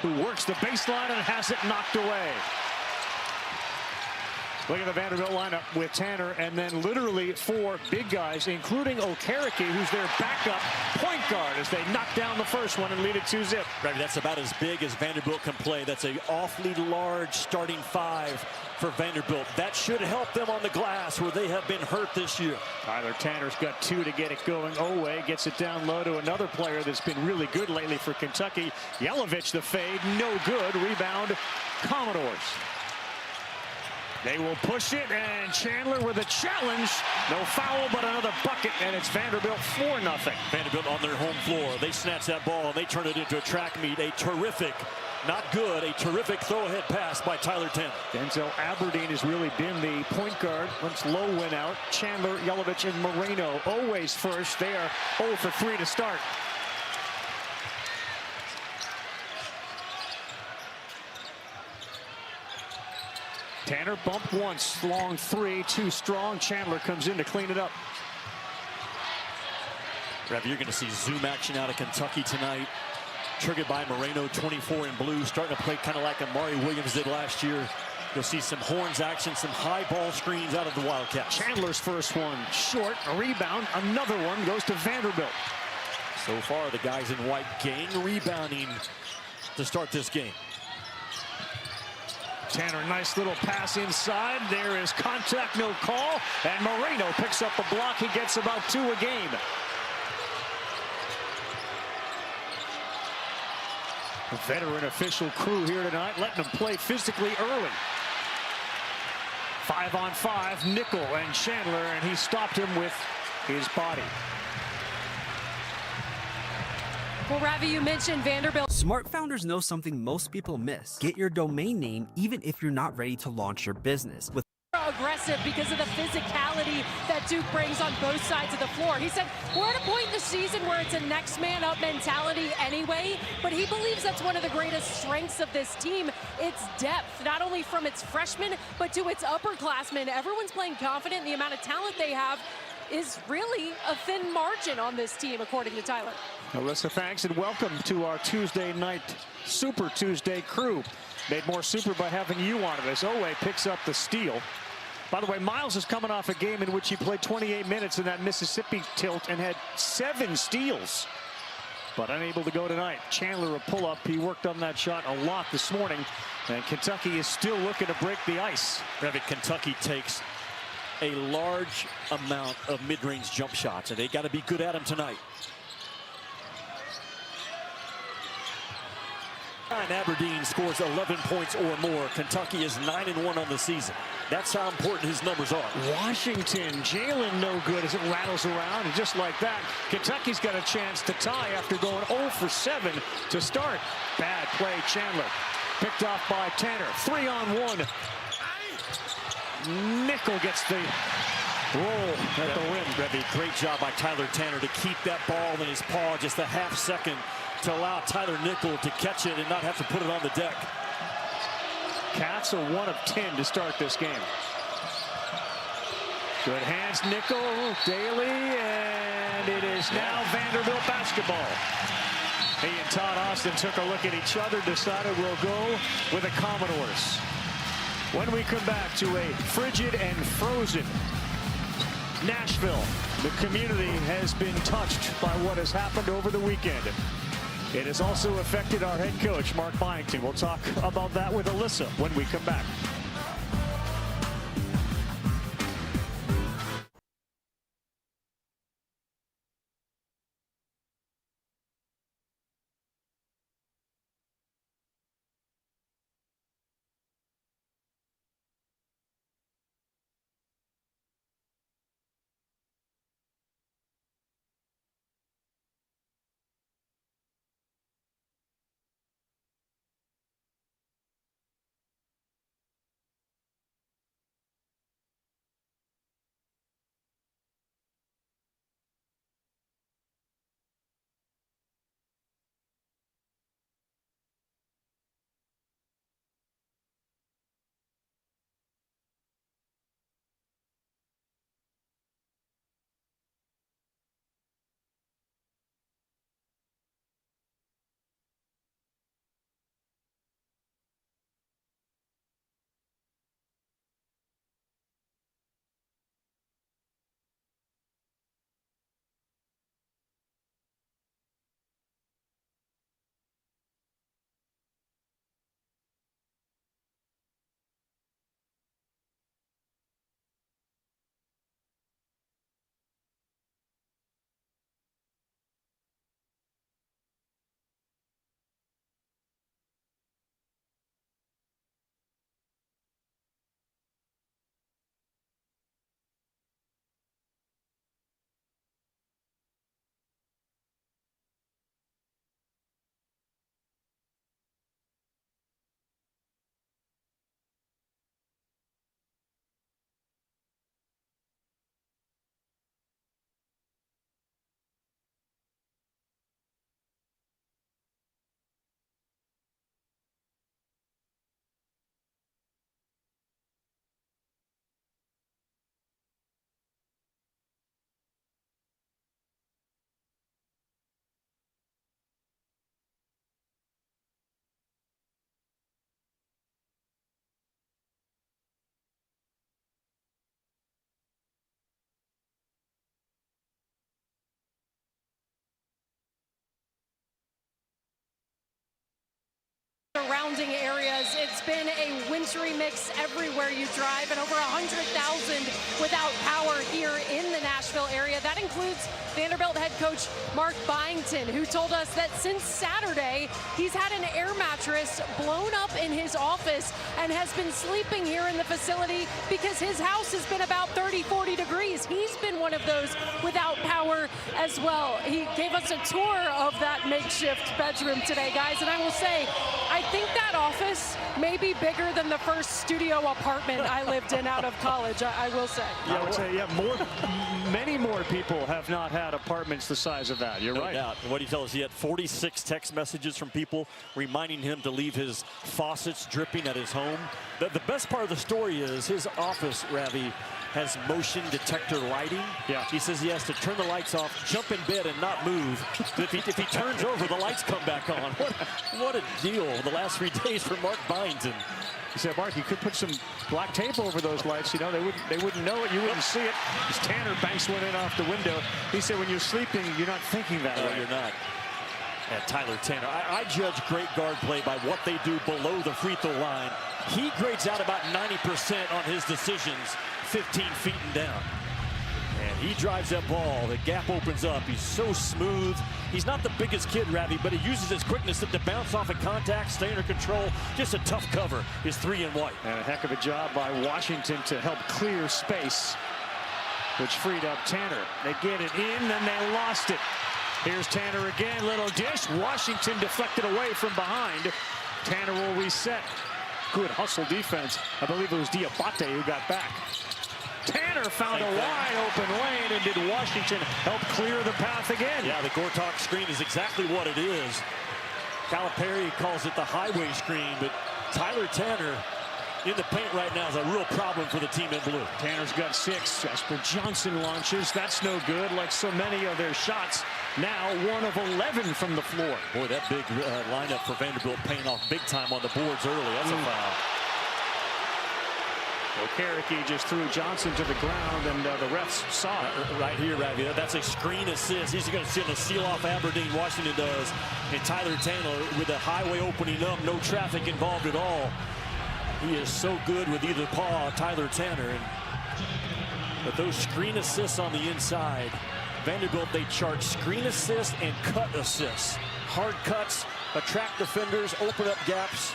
who works the baseline and has it knocked away. Look at the Vanderbilt lineup with Tanner and then literally 4 big guys, including Okereke, who's their backup point guard as they knock down the first one and lead it 2-zip. Right, that's about as big as Vanderbilt can play. That's an awfully large starting 5 for Vanderbilt. That should help them on the glass where they have been hurt this year. Tyler Tanner's got 2 to get it going. Oway gets it down low to another player that's been really good lately for Kentucky. Yelovich the fade, no good. Rebound, Commodores. They will push it, and Chandler with a challenge. No foul, but another bucket, and it's Vanderbilt 4-0. Vanderbilt on their home floor. They snatch that ball, and they turn it into a track meet. A terrific, not good, a terrific throw-ahead pass by Tyler Tanner. Denzel Aberdeen has really been the point guard once Lowe went out. Chandler, Yelovich, and Moreno always first. They are 0 for 3 to start. Tanner bumped once, long 3, too strong. Chandler comes in to clean it up. Rev, you're going to see zoom action out of Kentucky tonight. Triggered by Moreno, 24 in blue, starting to play kind of like Amari Williams did last year. You'll see some horns action, some high ball screens out of the Wildcats. Chandler's first one short, a rebound. Another one goes to Vanderbilt. So far, the guys in white gain rebounding to start this game. Tanner, nice little pass inside. There is contact, no call. And Moreno picks up the block. He gets about 2 a game. A veteran official crew here tonight, letting them play physically early. 5-on-5, Nickel and Chandler, and he stopped him with his body. Well, Ravi, you mentioned Vanderbilt. Smart founders know something most people miss. Get your domain name even if you're not ready to launch your business. With aggressive because of the physicality that Duke brings on both sides of the floor. He said, we're at a point in the season where it's a next man up mentality anyway, but he believes that's one of the greatest strengths of this team. It's depth, not only from its freshmen, but to its upperclassmen. Everyone's playing confident. The amount of talent they have is really a thin margin on this team, according to Tyler. Alyssa, thanks, and welcome to our Tuesday night Super Tuesday crew. Made more super by having you on it as Oway picks up the steal. By the way, Miles is coming off a game in which he played 28 minutes in that Mississippi tilt and had 7 steals, but unable to go tonight. Chandler a pull-up. He worked on that shot a lot this morning, and Kentucky is still looking to break the ice. Kentucky takes a large amount of mid-range jump shots, and they got to be good at them tonight. Aberdeen scores 11 points or more. Kentucky is 9-1 on the season. That's how important his numbers are. Washington, Jalen no good as it rattles around, and just like that, Kentucky's got a chance to tie after going 0 for 7 to start. Bad play, Chandler. Picked off by Tanner. 3-on-1. Nickel gets the roll at the rim. Revy, great job by Tyler Tanner to keep that ball in his paw just a half second to allow Tyler Nickel to catch it and not have to put it on the deck. Cats are 1 of 10 to start this game. Good hands, Nickel, Daly, and it is now Vanderbilt basketball. He and Todd Austin took a look at each other, decided we'll go with the Commodores. When we come back to a frigid and frozen Nashville, the community has been touched by what has happened over the weekend. It has also affected our head coach, Mark Byington. We'll talk about that with Alyssa when we come back. surrounding areas. It's been a wintry mix everywhere you drive, and over 100,000 without power here in the Nashville area. That includes Vanderbilt head coach Mark Byington, who told us that since Saturday, he's had an air mattress blown up in his office and has been sleeping here in the facility because his house has been about 30, 40 degrees. He's been one of those without power as well. He gave us a tour of that makeshift bedroom today, guys, and I will say, I think that office may be bigger than the first studio apartment I lived in out of college, I will say. Yeah, I would say, many more people have not had apartments the size of that. You're No right. doubt. And what he tells us, he had 46 text messages from people reminding him to leave his faucets dripping at his home. The best part of the story is his office, Ravi, has motion detector lighting. Yeah. He says he has to turn the lights off, jump in bed, and not move. If he turns over, the lights come back on. What a deal the last 3 days for Mark Byington. He said, Mark, you could put some black tape over those lights. You know, they wouldn't know it. You wouldn't see it. As Tanner banks one in off the window. He said, when you're sleeping, you're not thinking that way. You're not. And Tyler Tanner, I judge great guard play by what they do below the free throw line. He grades out about 90% on his decisions, 15 feet and down. And he drives that ball. The gap opens up. He's so smooth. He's not the biggest kid, Ravi, but he uses his quickness to bounce off of contact, stay under control. Just a tough cover. His 3 in white. And a heck of a job by Washington to help clear space, which freed up Tanner. They get it in, and they lost it. Here's Tanner again, little dish. Washington deflected away from behind. Tanner will reset. Good hustle defense. I believe it was Diabate who got back. Tanner found a wide open lane, and did Washington help clear the path again? Yeah, the Gortok screen is exactly what it is. Calipari calls it the highway screen, but Tyler Tanner in the paint right now is a real problem for the team in blue. Tanner's got 6. Jasper Johnson launches. That's no good, like so many of their shots. Now 1 of 11 from the floor. Boy, that big lineup for Vanderbilt paying off big time on the boards early. That's a foul. Okereke just threw Johnson to the ground, and the refs saw it. Right here, Ravi. That's a screen assist. He's going to seal off Aberdeen. Washington does. And Tyler Tanner with the highway opening up, no traffic involved at all. He is so good with either paw, Tyler Tanner. But those screen assists on the inside, Vanderbilt, they chart screen assists and cut assists. Hard cuts, attract defenders, open up gaps.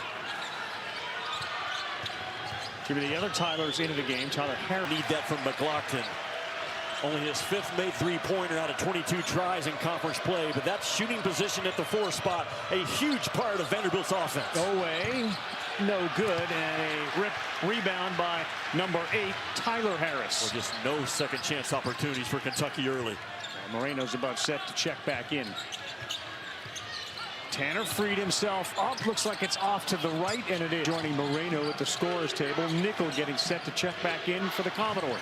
Jimmy, the other Tyler's into the game. Tyler Harris. Need that from McLaughlin. Only his 5th made three-pointer out of 22 tries in conference play, but that shooting position at the 4 spot, a huge part of Vanderbilt's offense. Oway, no good, and a rebound by number 8, Tyler Harris. Well, just no second chance opportunities for Kentucky early. Moreno's about set to check back in. Tanner freed himself up. Looks like it's off to the right, and it is. Joining Moreno at the scorer's table. Nickel getting set to check back in for the Commodores.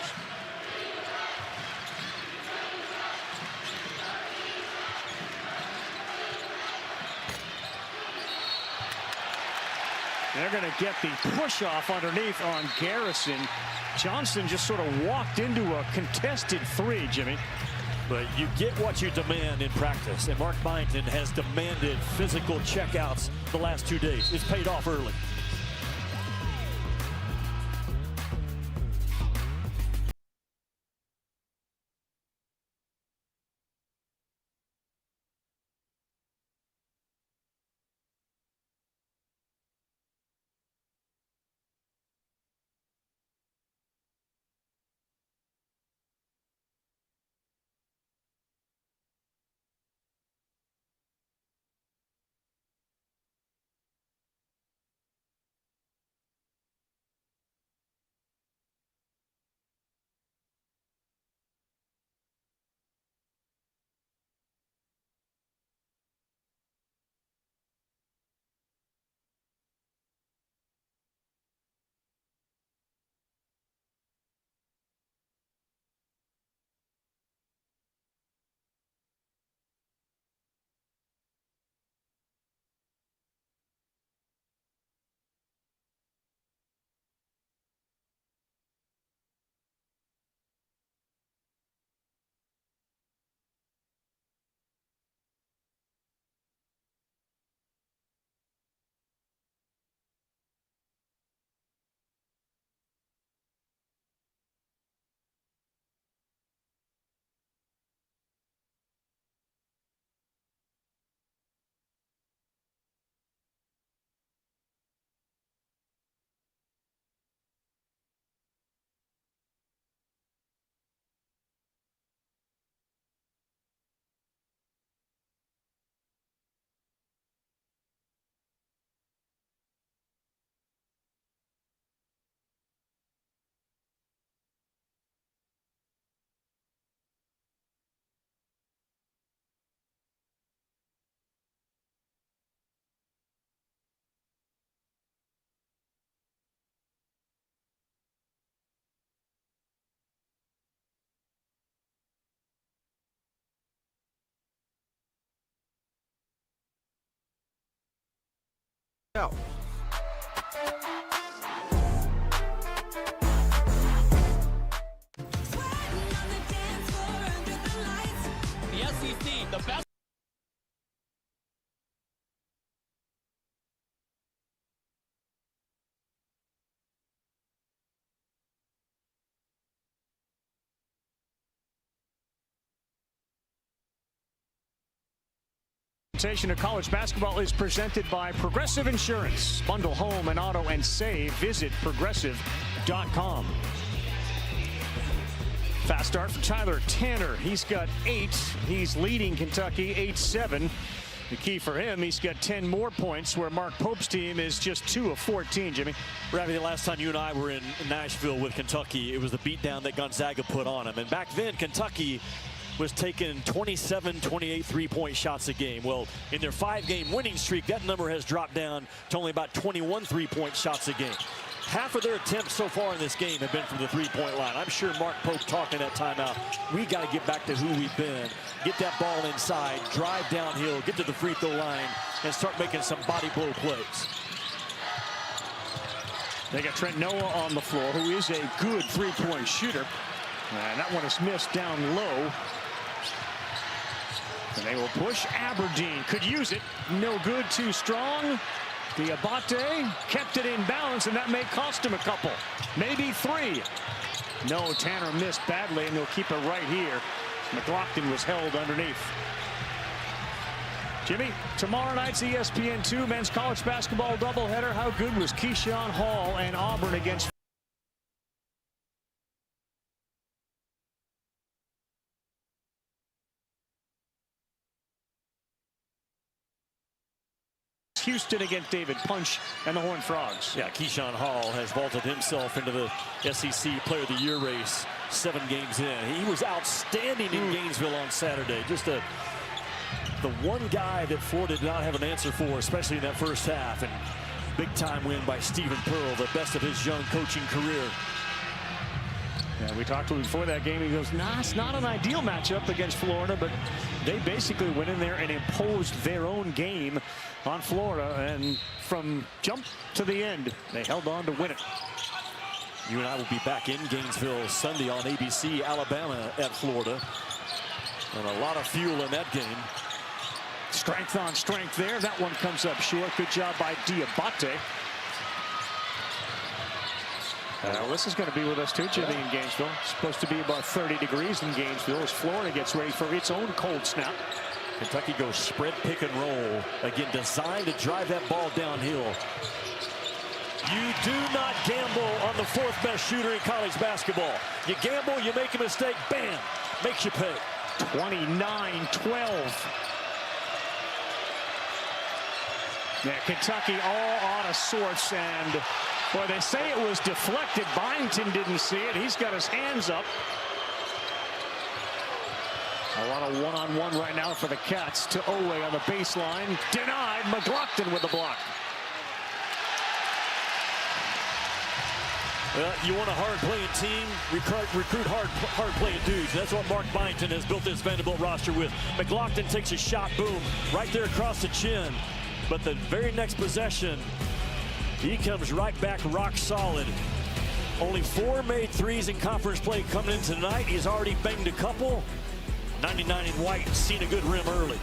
They're going to get the push off underneath on Garrison. Johnson just sort of walked into a contested 3, Jimmy. But you get what you demand in practice, and Mark Byington has demanded physical checkouts the last 2 days. It's paid off early. out. The SEC, the best. Of college basketball is presented by Progressive Insurance. Bundle home and auto and save. Visit progressive.com. Fast start for Tyler Tanner. He's got 8. He's leading Kentucky 8-7. The key for him, he's got 10 more points, where Mark Pope's team is just 2 of 14, Jimmy. Ravi, the last time you and I were in Nashville with Kentucky, it was the beatdown that Gonzaga put on him. And back then, Kentucky was taking 27, 28 three-point shots a game. Well, in their 5-game winning streak, that number has dropped down to only about 21 three-point shots a game. Half of their attempts so far in this game have been from the three-point line. I'm sure Mark Pope talking that timeout. We got to get back to who we've been. Get that ball inside, drive downhill, get to the free throw line, and start making some body blow plays. They got Trent Noah on the floor, who is a good three-point shooter. And that one is missed down low. And they will push. Aberdeen could use it. No good, too strong. Diabate kept it in balance, and that may cost him a couple, maybe 3. No, Tanner missed badly, and he'll keep it right here. McLaughlin was held underneath. Jimmy, tomorrow night's ESPN2 men's college basketball doubleheader. How good was Keyshawn Hall and Auburn against Houston against David Punch and the Horned Frogs? Yeah, Keyshawn Hall has vaulted himself into the SEC Player of the Year race 7 games in. He was outstanding in Gainesville on Saturday. Just the one guy that Florida did not have an answer for, especially in that first half. And big time win by Stephen Pearl, the best of his young coaching career. Yeah, we talked to him before that game. He goes, nah, it's not an ideal matchup against Florida, but they basically went in there and imposed their own game on Florida, and from jump to the end, they held on to win it. You and I will be back in Gainesville Sunday on ABC, Alabama at Florida. And a lot of fuel in that game. Strength on strength there. That one comes up short. Good job by Diabate. This is going to be with us too, Jimmy, in Gainesville. It's supposed to be about 30 degrees in Gainesville as Florida gets ready for its own cold snap. Kentucky goes spread, pick, and roll. Again, designed to drive that ball downhill. You do not gamble on the 4th best shooter in college basketball. You gamble, you make a mistake, bam, makes you pay. 29-12. Yeah, Kentucky all out of sorts, and boy, they say it was deflected. Byington didn't see it. He's got his hands up. A lot of one-on-one right now for the Cats to Oway on the baseline. Denied. McLaughlin with the block. Well, you want a hard-playing team, recruit hard-playing dudes. That's what Mark Byington has built this Vanderbilt roster with. McLaughlin takes a shot, boom, right there across the chin. But the very next possession, he comes right back rock solid. Only 4 made threes in conference play coming in tonight. He's already banged a couple. 99 in white, seen a good rim early.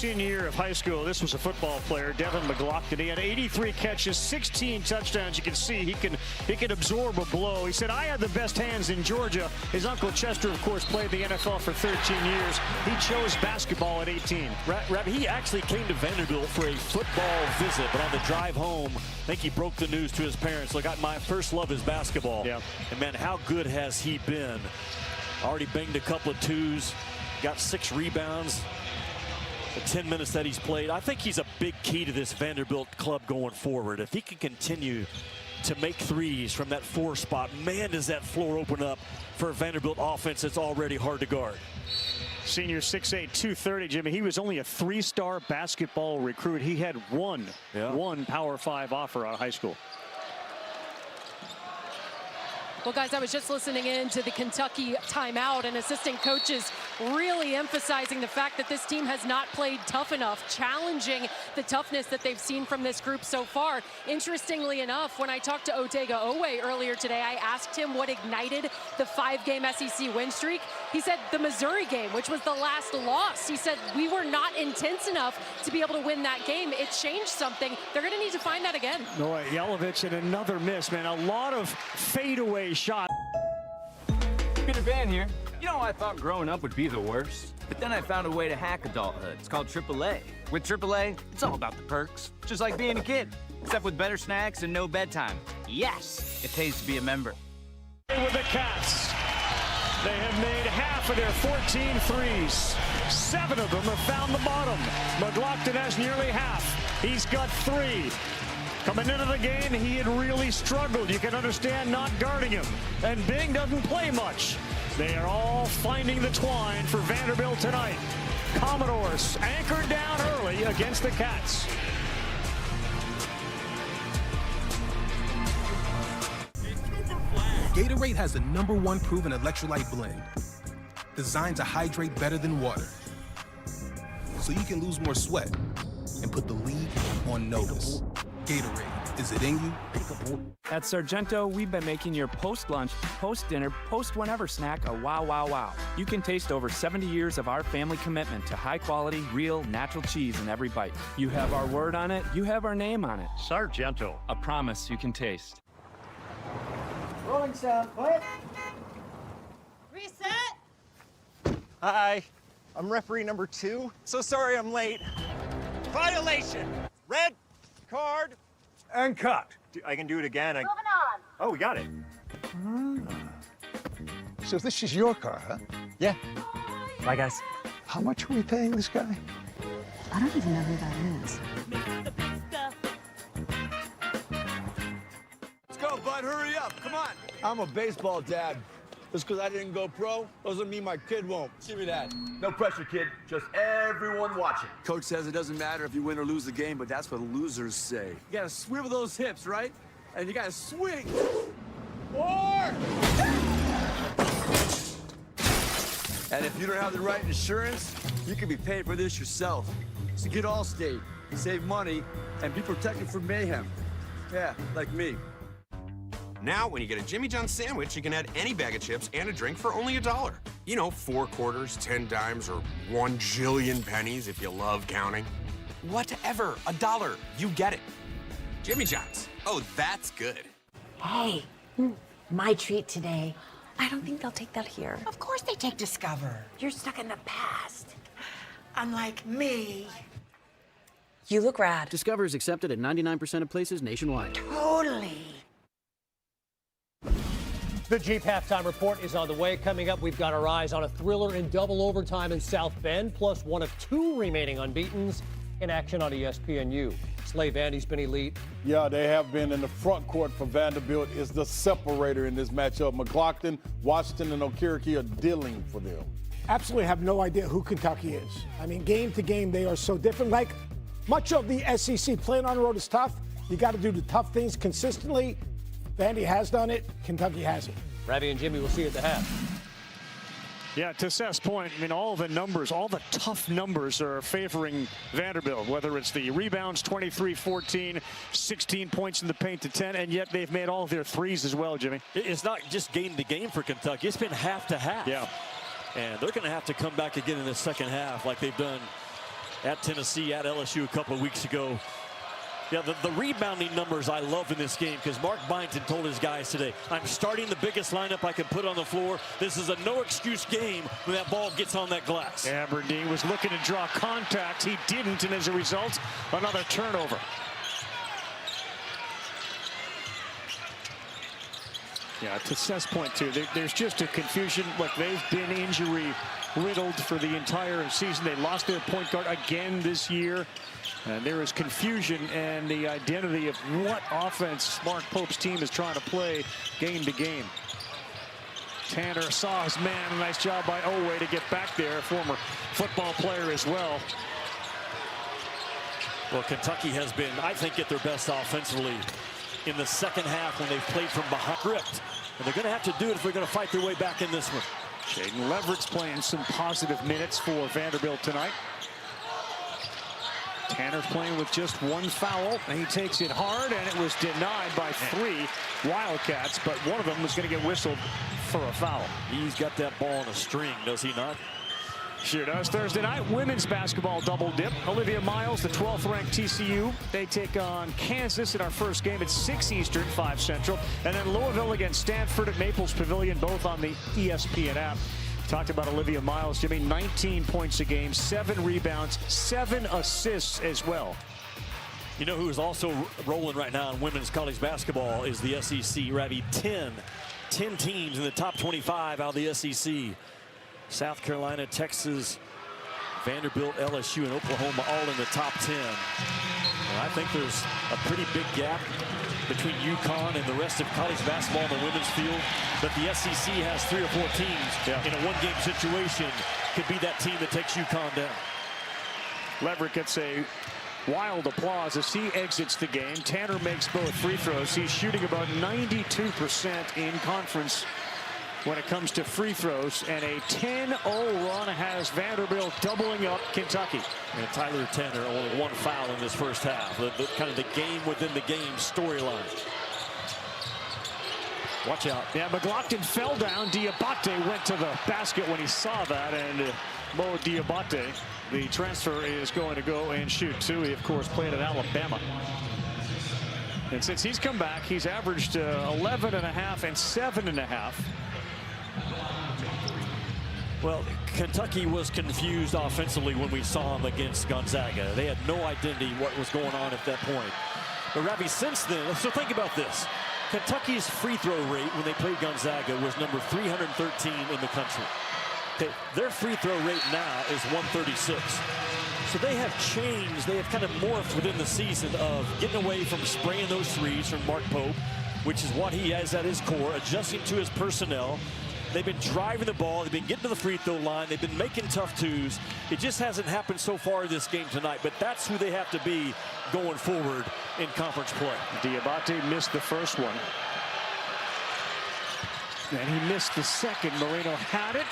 senior year of high school, this was a football player, Devin McLaughlin. He had 83 catches, 16 touchdowns. You can see he can absorb a blow. He said, I had the best hands in Georgia. His uncle Chester, of course, played the NFL for 13 years. He chose basketball at 18. Rabbi, he actually came to Vanderbilt for a football visit, but on the drive home, I think he broke the news to his parents. Look, my first love is basketball. Yeah. And man, how good has he been? Already banged a couple of twos, got 6 rebounds. The 10 minutes that he's played, I think he's a big key to this Vanderbilt club going forward. If he can continue to make threes from that 4 spot, man, does that floor open up for a Vanderbilt offense that's already hard to guard. Senior 6'8", 230, Jimmy. He was only a 3-star basketball recruit. He had one Power 5 offer out of high school. Well, guys, I was just listening in to the Kentucky timeout, and assistant coaches really emphasizing the fact that this team has not played tough enough, challenging the toughness that they've seen from this group so far. Interestingly enough, when I talked to Otega Oway earlier today, I asked him what ignited the 5-game SEC win streak. He said the Missouri game, which was the last loss. He said we were not intense enough to be able to win that game. It changed something. They're going to need to find that again. Noah Yelovich and another miss, man. A lot of fadeaway shot. Peter Van here. You know, I thought growing up would be the worst. But then I found a way to hack adulthood. It's called AAA. With AAA, it's all about the perks. Just like being a kid, except with better snacks and no bedtime. Yes, it pays to be a member. With the Cats, they have made half of their 14 threes. 7 of them have found the bottom. McLaughlin has nearly half. He's got 3. Coming into the game, he had really struggled. You can understand not guarding him. And Bing doesn't play much. They are all finding the twine for Vanderbilt tonight. Commodores anchored down early against the Cats. Gatorade has the #1 proven electrolyte blend, designed to hydrate better than water, so you can lose more sweat and put the league on notice. Gatorade, is it in you? At Sargento, we've been making your post-lunch, post-dinner, post-whenever snack a wow, wow, wow. You can taste over 70 years of our family commitment to high-quality, real, natural cheese in every bite. You have our word on it, you have our name on it. Sargento. A promise you can taste. Rolling sound, quiet. Reset. Hi, I'm referee number 2. So sorry I'm late. Violation. Red card. And cut. I can do it again. Moving on. Oh, we got it. So this is your car, huh? Yeah. Bye, guys. How much are we paying this guy? I don't even know who that is. Let's go, bud. Hurry up. Come on. I'm a baseball dad. Just because I didn't go pro doesn't mean my kid won't. Give me that. No pressure, kid. Just everyone watching. Coach says it doesn't matter if you win or lose the game, but that's what losers say. You gotta swivel those hips, right? And you gotta swing. 4! And if you don't have the right insurance, you can be paying for this yourself. So get Allstate, save money, and be protected from mayhem. Yeah, like me. Now, when you get a Jimmy John's sandwich, you can add any bag of chips and a drink for only $1. You know, 4 quarters, 10 dimes, or 1 jillion pennies if you love counting. Whatever, $1. You get it. Jimmy John's. Oh, that's good. Hey, my treat today. I don't think they'll take that here. Of course they take Discover. You're stuck in the past. Unlike me. You look rad. Discover is accepted at 99% of places nationwide. Totally. The Jeep halftime report is on the way. Coming up, we've got our eyes on a thriller in double overtime in South Bend, plus one of 2 remaining unbeatens in action on ESPNU. Slave Andy's been elite. Yeah, they have been in the front court for Vanderbilt is the separator in this matchup. McLaughlin, Washington, and Okiriki are dealing for them. Absolutely have no idea who Kentucky is. I mean, game to game, they are so different. Like much of the SEC, playing on the road is tough. You got to do the tough things consistently. Vandy has done it. Kentucky hasn't. Ravi and Jimmy will see you at the half. Yeah, to Seth's point, I mean, all the numbers, all the tough numbers are favoring Vanderbilt, whether it's the rebounds, 23-14, 16 points in the paint to 10, and yet they've made all of their threes as well, Jimmy. It's not just game to game for Kentucky. It's been half to half. Yeah. And they're going to have to come back again in the second half like they've done at Tennessee, at LSU a couple of weeks ago. Yeah, the rebounding numbers I love in this game because Mark Byington told his guys today, I'm starting the biggest lineup I can put on the floor. This is a no-excuse game when that ball gets on that glass. Aberdeen was looking to draw contact. He didn't, and as a result, another turnover. Yeah, to Seth's point, too, there's just a confusion. Look, they've been injury-riddled for the entire season. They lost their point guard again this year. And there is confusion and the identity of what offense Mark Pope's team is trying to play game to game. Tanner saw his man. A nice job by Oway to get back there, a former football player as well. Well, Kentucky has been, I think, at their best offensively in the second half when they've played from behind script. And they're going to have to do it if they're going to fight their way back in this one. Shaden Leverett's playing some positive minutes for Vanderbilt tonight. Tanner's playing with just one foul, and he takes it hard, and it was denied by 3 Wildcats, but one of them was going to get whistled for a foul. He's got that ball on a string, does he not? Sure does. Thursday night, women's basketball double dip. Olivia Miles, the 12th-ranked TCU. They take on Kansas in our first game at 6 Eastern, 5 Central. And then Louisville against Stanford at Maples Pavilion, both on the ESPN app. Talked about Olivia Miles, Jimmy, 19 points a game, 7 rebounds, 7 assists as well. You know who is also rolling right now in women's college basketball is the SEC. Ravi, 10 teams in the top 25 out of the SEC. South Carolina, Texas, Vanderbilt, LSU, and Oklahoma all in the top 10. And I think there's a pretty big gap between UConn and the rest of college basketball in the women's field. But the SEC has 3 or 4 teams in a one-game situation. Could be that team that takes UConn down. Leverett gets a wild applause as he exits the game. Tanner makes both free throws. He's shooting about 92% in conference when it comes to free throws, and a 10-0 run has Vanderbilt doubling up Kentucky. And Tyler Tanner only 1 foul in this first half. The kind of the game within the game storyline. Watch out. Yeah, McLaughlin fell down. Diabate went to the basket when he saw that, and Mo Diabate, the transfer, is going to go and shoot too. He, of course, played at Alabama. And since he's come back, he's averaged 11.5 and 7.5. Well, Kentucky was confused offensively when we saw them against Gonzaga. They had no identity what was going on at that point. But Ravi, since then, so think about this. Kentucky's free throw rate when they played Gonzaga was number 313 in the country. Okay, their free throw rate now is 136. So they have changed. They have kind of morphed within the season of getting away from spraying those threes from Mark Pope, which is what he has at his core, adjusting to his personnel. They've been driving the ball. They've been getting to the free throw line. They've been making tough twos. It just hasn't happened so far in this game tonight, but that's who they have to be going forward in conference play. Diabate missed the first one. And he missed the second. Moreno had it,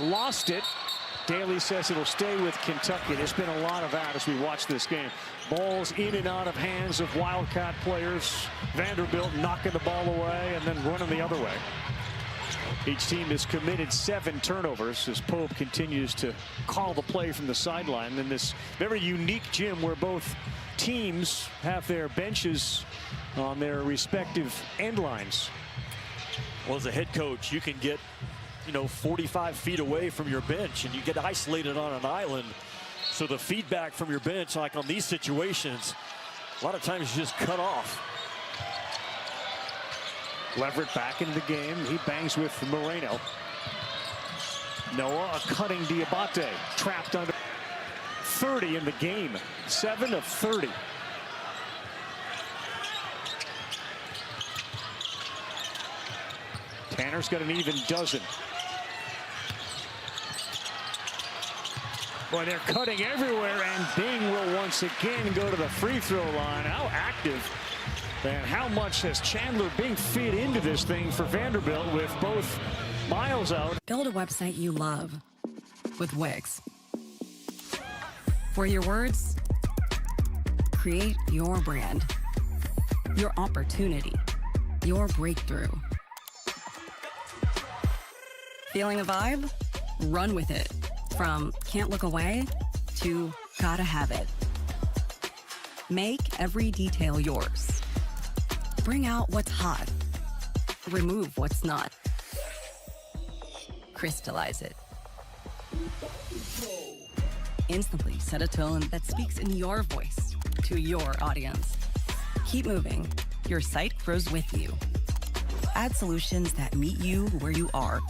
lost it. Daly says it'll stay with Kentucky. There's been a lot of that as we watch this game. Balls in and out of hands of Wildcat players. Vanderbilt knocking the ball away and then running the other way. Each team has committed 7 turnovers as Pope continues to call the play from the sideline in this very unique gym where both teams have their benches on their respective end lines. Well, as a head coach, you can get, 45 feet away from your bench and you get isolated on an island. So the feedback from your bench, like on these situations, a lot of times you just cut off. Leverett back into the game. He bangs with Moreno. Noah, a cutting Diabate. Trapped under 30 in the game. 7 of 30. Tanner's got an even dozen. Boy, they're cutting everywhere, and Bing will once again go to the free throw line. How active and how much has Chandler Bing fit into this thing for Vanderbilt with both Miles out? Build a website you love with Wix. For your words, create your brand, your opportunity, your breakthrough. Feeling a vibe? Run with it. From can't look away to gotta have it. Make every detail yours. Bring out what's hot. Remove what's not. Crystallize it. Instantly set a tone that speaks in your voice to your audience. Keep moving. Your site grows with you. Add solutions that meet you where you are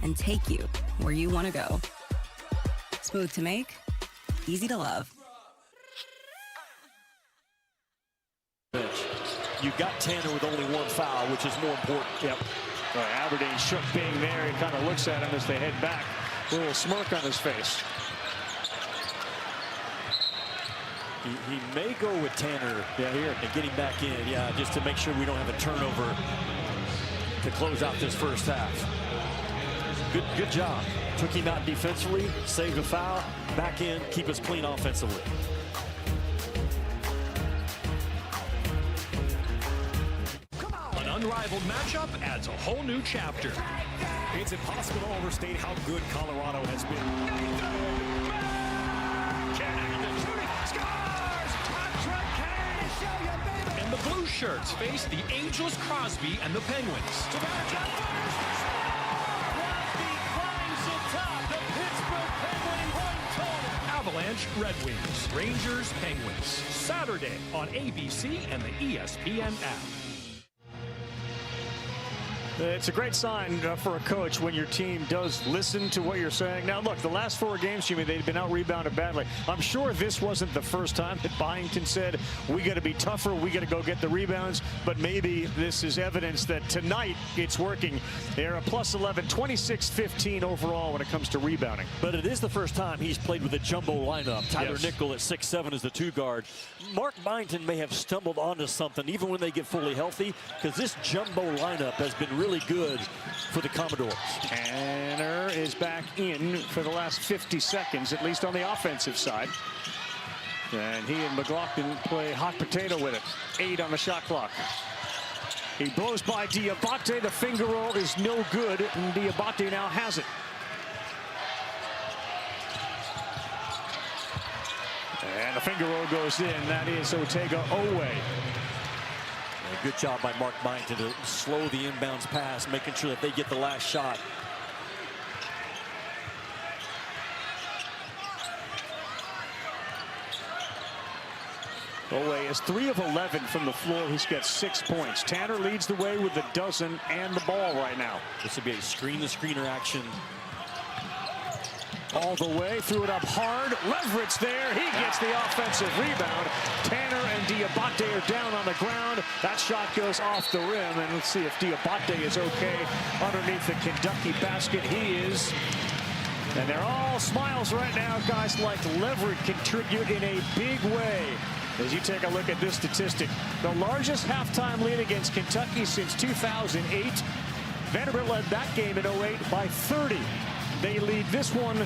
and take you where you want to go. Smooth to make, easy to love. You got Tanner with only one foul, which is more important. Yep. Aberdeen shook being there. He kind of looks at him as they head back. A little smirk on his face. He may go with Tanner here and get him back in, just to make sure we don't have a turnover to close out this first half. Good job. Took him out defensively, saved a foul, back in, keep us clean offensively. An unrivaled matchup adds a whole new chapter. It's impossible to overstate how good Colorado has been. And the blue shirts face the ageless Crosby and the Penguins. Avalanche, Red Wings, Rangers, Penguins. Saturday on ABC and the ESPN app. It's a great sign for a coach when your team does listen to what you're saying. Now, look, the last 4 games, Jimmy, they've been out-rebounded badly. I'm sure this wasn't the first time that Byington said, we got to be tougher, we got to go get the rebounds, but maybe this is evidence that tonight it's working. They're a plus 11, 26-15 overall when it comes to rebounding. But it is the first time he's played with a jumbo lineup. Tyler Yes. Nickel at 6'7" as the 2 guard. Mark Byington may have stumbled onto something even when they get fully healthy, because this jumbo lineup has been really good for the Commodores. Tanner is back in for the last 50 seconds, at least on the offensive side. And he and McLaughlin play hot potato with it. 8 on the shot clock. He blows by Diabate. The finger roll is no good, and Diabate now has it. And the finger roll goes in. That is Otega Oway. Good job by Mark Byington to slow the inbounds pass, making sure that they get the last shot. Oway is 3 of 11 from the floor. He's got 6 points. Tanner leads the way with a dozen and the ball right now. This would be a screen-to-screener action. All the way, threw it up hard. Leverett there. He gets the offensive rebound. Tanner and Diabate are down on the ground. That shot goes off the rim. And let's see if Diabate is okay underneath the Kentucky basket. He is. And they're all smiles right now. Guys like Leverett contribute in a big way. As you take a look at this statistic, the largest halftime lead against Kentucky since 2008. Vanderbilt led that game in 08 by 30. They lead this one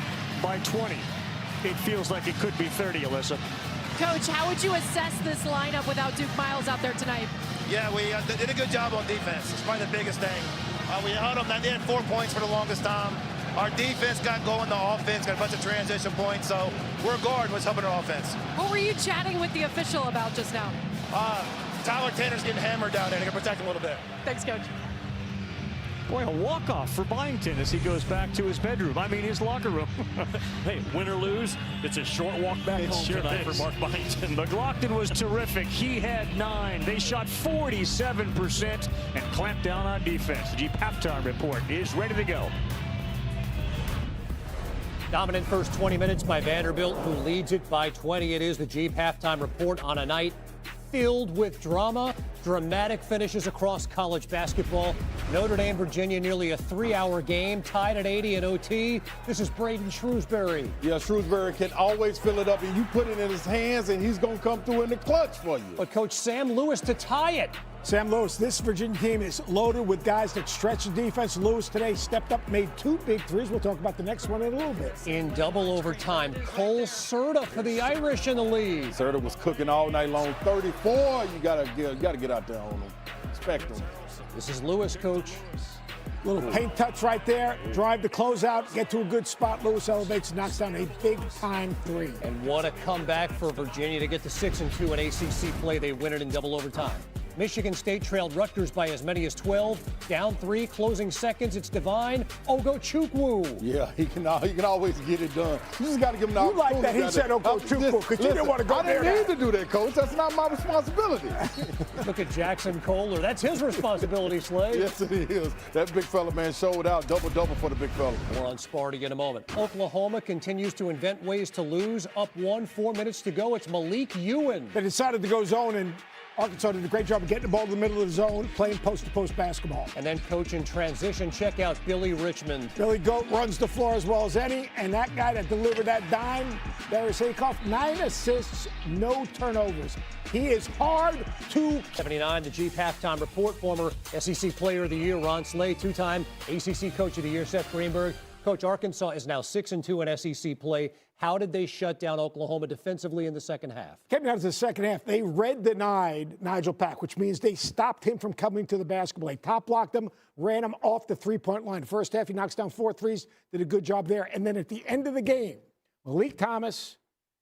by 20. It feels like it could be 30, Alyssa. Coach, how would you assess this lineup without Duke Miles out there tonight? Yeah, we did a good job on defense. It's probably the biggest thing. We held them. They had 4 points for the longest time. Our defense got going. The offense got a bunch of transition points. So we're guard was helping our offense. What were you chatting with the official about just now? Tyler Tanner's getting hammered down there. They got to protect him a little bit. Thanks, Coach. Boy, a walk-off for Byington as he goes back to his bedroom. I mean, his locker room. Hey, win or lose, it's a short walk back home tonight for Mark Byington. McLaughlin was terrific. He had 9. They shot 47% and clamped down on defense. The Jeep halftime report is ready to go. Dominant first 20 minutes by Vanderbilt, who leads it by 20. It is the Jeep halftime report on a night filled with drama. Dramatic finishes across college basketball. Notre Dame, Virginia, nearly a 3-hour game, tied at 80 in OT. This is Braden Shrewsbury. Yeah, Shrewsbury can always fill it up, and you put it in his hands, and he's going to come through in the clutch for you. But Coach Sam Lewis to tie it. Sam Lewis, this Virginia team is loaded with guys that stretch the defense. Lewis today stepped up, made 2 big threes. We'll talk about the next one in a little bit. In double overtime, Cole Serta for the Irish in the lead. Serta was cooking all night long. 34, you gotta get out there on him. Respect him. This is Lewis, Coach. Little paint touch right there. Drive the closeout. Get to a good spot. Lewis elevates, knocks down a big-time three. And what a comeback for Virginia to get to 6-2 in ACC play. They win it in double overtime. Michigan State trailed Rutgers by as many as 12. Down 3, closing seconds. It's Divine Ogochukwu. Yeah, he can always get it done. You just got to give him the You like opportunity. that he said Ogochukwu because you didn't want to go there. I didn't need to do that, Coach. That's not my responsibility. Look at Jackson Kohler. That's his responsibility, Slay. Yes, it is. That big fella, man, showed out. Double-double for the big fella. More on Sparty in a moment. Oklahoma continues to invent ways to lose. Up 1, 4 minutes to go. It's Malik Ewan. They decided to go zone, and Arkansas did a great job of getting the ball in the middle of the zone, playing post-to-post basketball. And then coach in transition. Check out Billy Richmond. Billy Goat runs the floor as well as any, and that guy that delivered that dime, Darius Akoff, 9 assists, no turnovers. He is hard to... 79, the Jeep halftime report. Former SEC Player of the Year, Ron Slay. 2-time ACC Coach of the Year, Seth Greenberg. Coach, Arkansas is now 6-2 in SEC play. How did they shut down Oklahoma defensively in the second half? Came down to the second half. They red-denied Nigel Pack, which means they stopped him from coming to the basketball. They top-blocked him, ran him off the three-point line. First half, he knocks down 4 threes, did a good job there. And then at the end of the game, Malik Thomas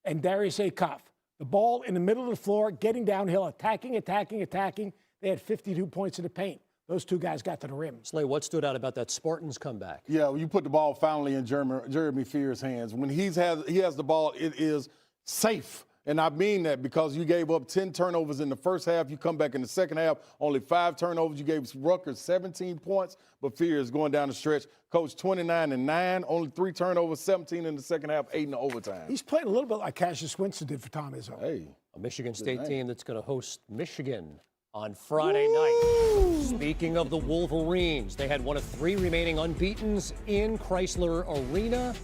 and Darius Akoff, the ball in the middle of the floor, getting downhill, attacking. They had 52 points in the paint. Those two guys got to the rim. Slay, what stood out about that Spartans comeback? Yeah, well, you put the ball finally in Jeremy Fear's hands. When he has the ball, it is safe. And I mean that because you gave up 10 turnovers in the first half. You come back in the second half, only 5 turnovers. You gave Rutgers 17 points, but Fear is going down the stretch. Coach 29-9, only 3 turnovers, 17 in the second half, 8 in the overtime. He's playing a little bit like Cassius Winston did for Tom Izzo. Hey. A Michigan State team that's going to host Michigan on Friday night. Speaking of the Wolverines, they had one of 3 remaining unbeatens in Chrysler Arena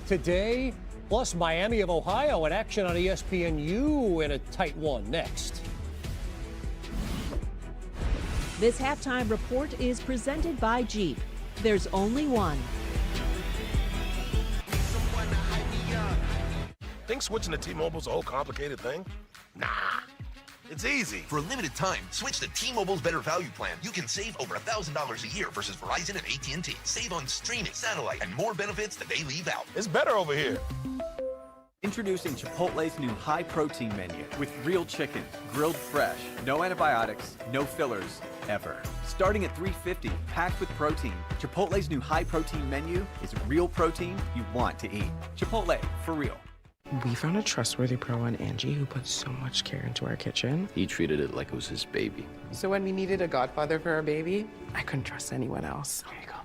today, plus Miami of Ohio in action on ESPNU in a tight one next. This halftime report is presented by Jeep. There's only one. Think switching to T-Mobile's a whole complicated thing? Nah. It's easy. For a limited time, switch to T-Mobile's Better Value plan. You can save over $1,000 a year versus Verizon and AT&T. Save on streaming, satellite, and more benefits that they leave out. It's better over here. Introducing Chipotle's new high-protein menu with real chicken, grilled fresh, no antibiotics, no fillers, ever. Starting at $3.50, packed with protein, Chipotle's new high-protein menu is real protein you want to eat. Chipotle, for real. We found a trustworthy pro in Angie who put so much care into our kitchen. He treated it like it was his baby. So when we needed a godfather for our baby, I couldn't trust anyone else. Here you go.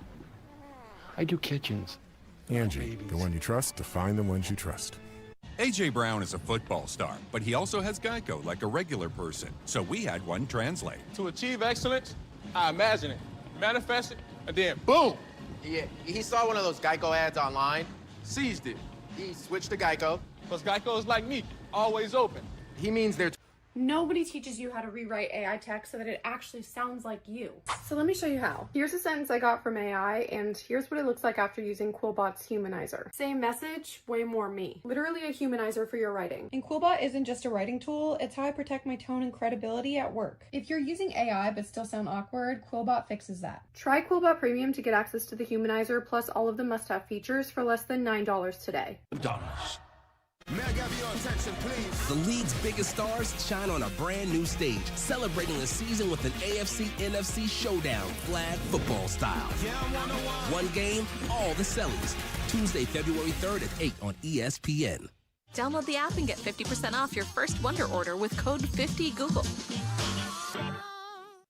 I do kitchens. Angie, the one you trust to find the ones you trust. A.J. Brown is a football star, but he also has Geico like a regular person. So we had one translate. To achieve excellence, I imagine it, manifest it, and then boom! Yeah, he saw one of those Geico ads online, Seized it. he switched to Geico. Because Geico is like me, always open. He means they're Nobody teaches you how to rewrite AI text so that it actually sounds like you. So let me show you how. Here's a sentence I got from AI, and here's what it looks like after using Quillbot's Humanizer. Same message, way more me. Literally a humanizer for your writing. And Quillbot isn't just a writing tool, it's how I protect my tone and credibility at work. If you're using AI but still sound awkward, Quillbot fixes that. Try Quillbot Premium to get access to the Humanizer plus all of the must-have features for less than $9 today. May I have your attention, please? The league's biggest stars shine on a brand new stage, celebrating the season with an AFC-NFC showdown, flag football style. Yeah, one game, all the sellies. Tuesday, February 3rd at 8 on ESPN. Download the app and get 50% off your first Wonder order with code 50Google.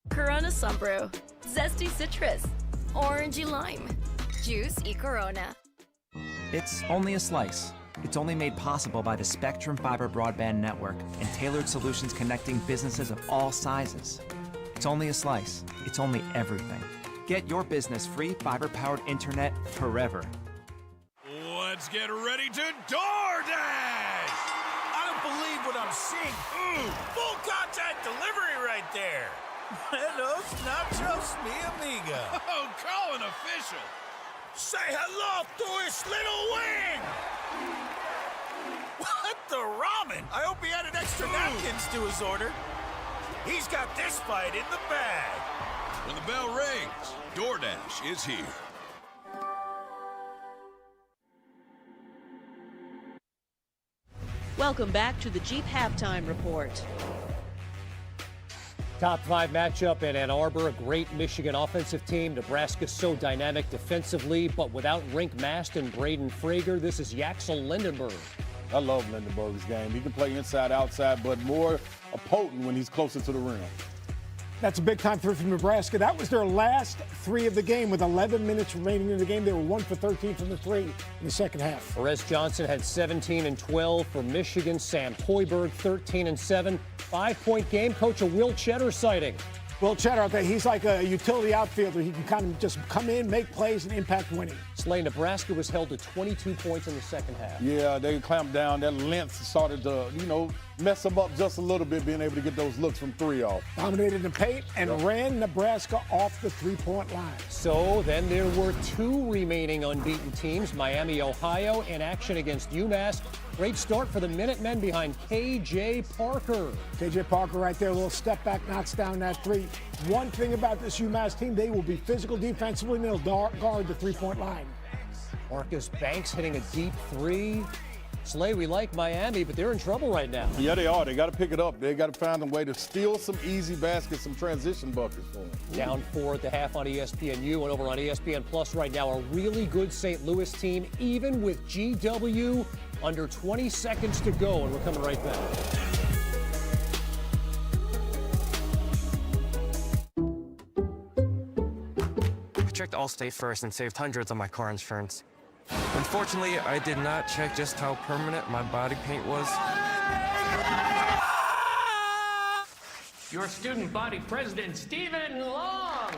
Corona Sunbrew. Zesty citrus. Orangey lime. Juice y Corona. It's only a slice. It's only made possible by the Spectrum Fiber Broadband Network and tailored solutions connecting businesses of all sizes. It's only a slice. It's only everything. Get your business free fiber-powered internet forever. Let's get ready to DoorDash! I don't believe what I'm seeing. Ooh, full contact delivery right there. Buenos nachos, mi amiga. Oh, call an official. Say hello to his little wing. What the ramen? I hope he added extra napkins to his order. He's got this fight in the bag. When the bell rings, DoorDash is here. Welcome back to the Jeep Halftime Report. Top 5 matchup in Ann Arbor. A great Michigan offensive team. Nebraska so dynamic defensively, but without Rink Mast and Braden Frager. This is Yaxel Lindenberg. I love Lindenberg's game. He can play inside, outside, but more potent when he's closer to the rim. That's a big-time three from Nebraska. That was their last three of the game with 11 minutes remaining in the game. They were 1 for 13 from the three in the second half. Perez Johnson had 17 and 12 for Michigan. Sam Hoiberg, 13 and 7. 5-point game. Coach, a Will Cheddar sighting. Will Cheddar out there, he's like a utility outfielder. He can kind of just come in, make plays, and impact winning. Slay, Nebraska was held to 22 points in the second half. Yeah, they clamped down. That length started to, mess them up just a little bit, being able to get those looks from three off. Dominated the paint and ran Nebraska off the three-point line. So then there were 2 remaining unbeaten teams. Miami, Ohio, in action against UMass. Great start for the Minutemen behind K.J. Parker. K.J. Parker right there, a little step back, knocks down that three. One thing about this UMass team, they will be physical defensively, and they'll guard the three-point line. Marcus Banks hitting a deep three. Slay, we like Miami, but they're in trouble right now. Yeah, they are. They got to pick it up. They got to find a way to steal some easy baskets, some transition buckets for them. Down 4 at the half on ESPNU, and over on ESPN Plus right now, a really good St. Louis team, even with GW under 20 seconds to go, and we're coming right back. I checked Allstate first and saved hundreds on my car insurance. Unfortunately, I did not check just how permanent my body paint was. Your student body president, Stephen Long.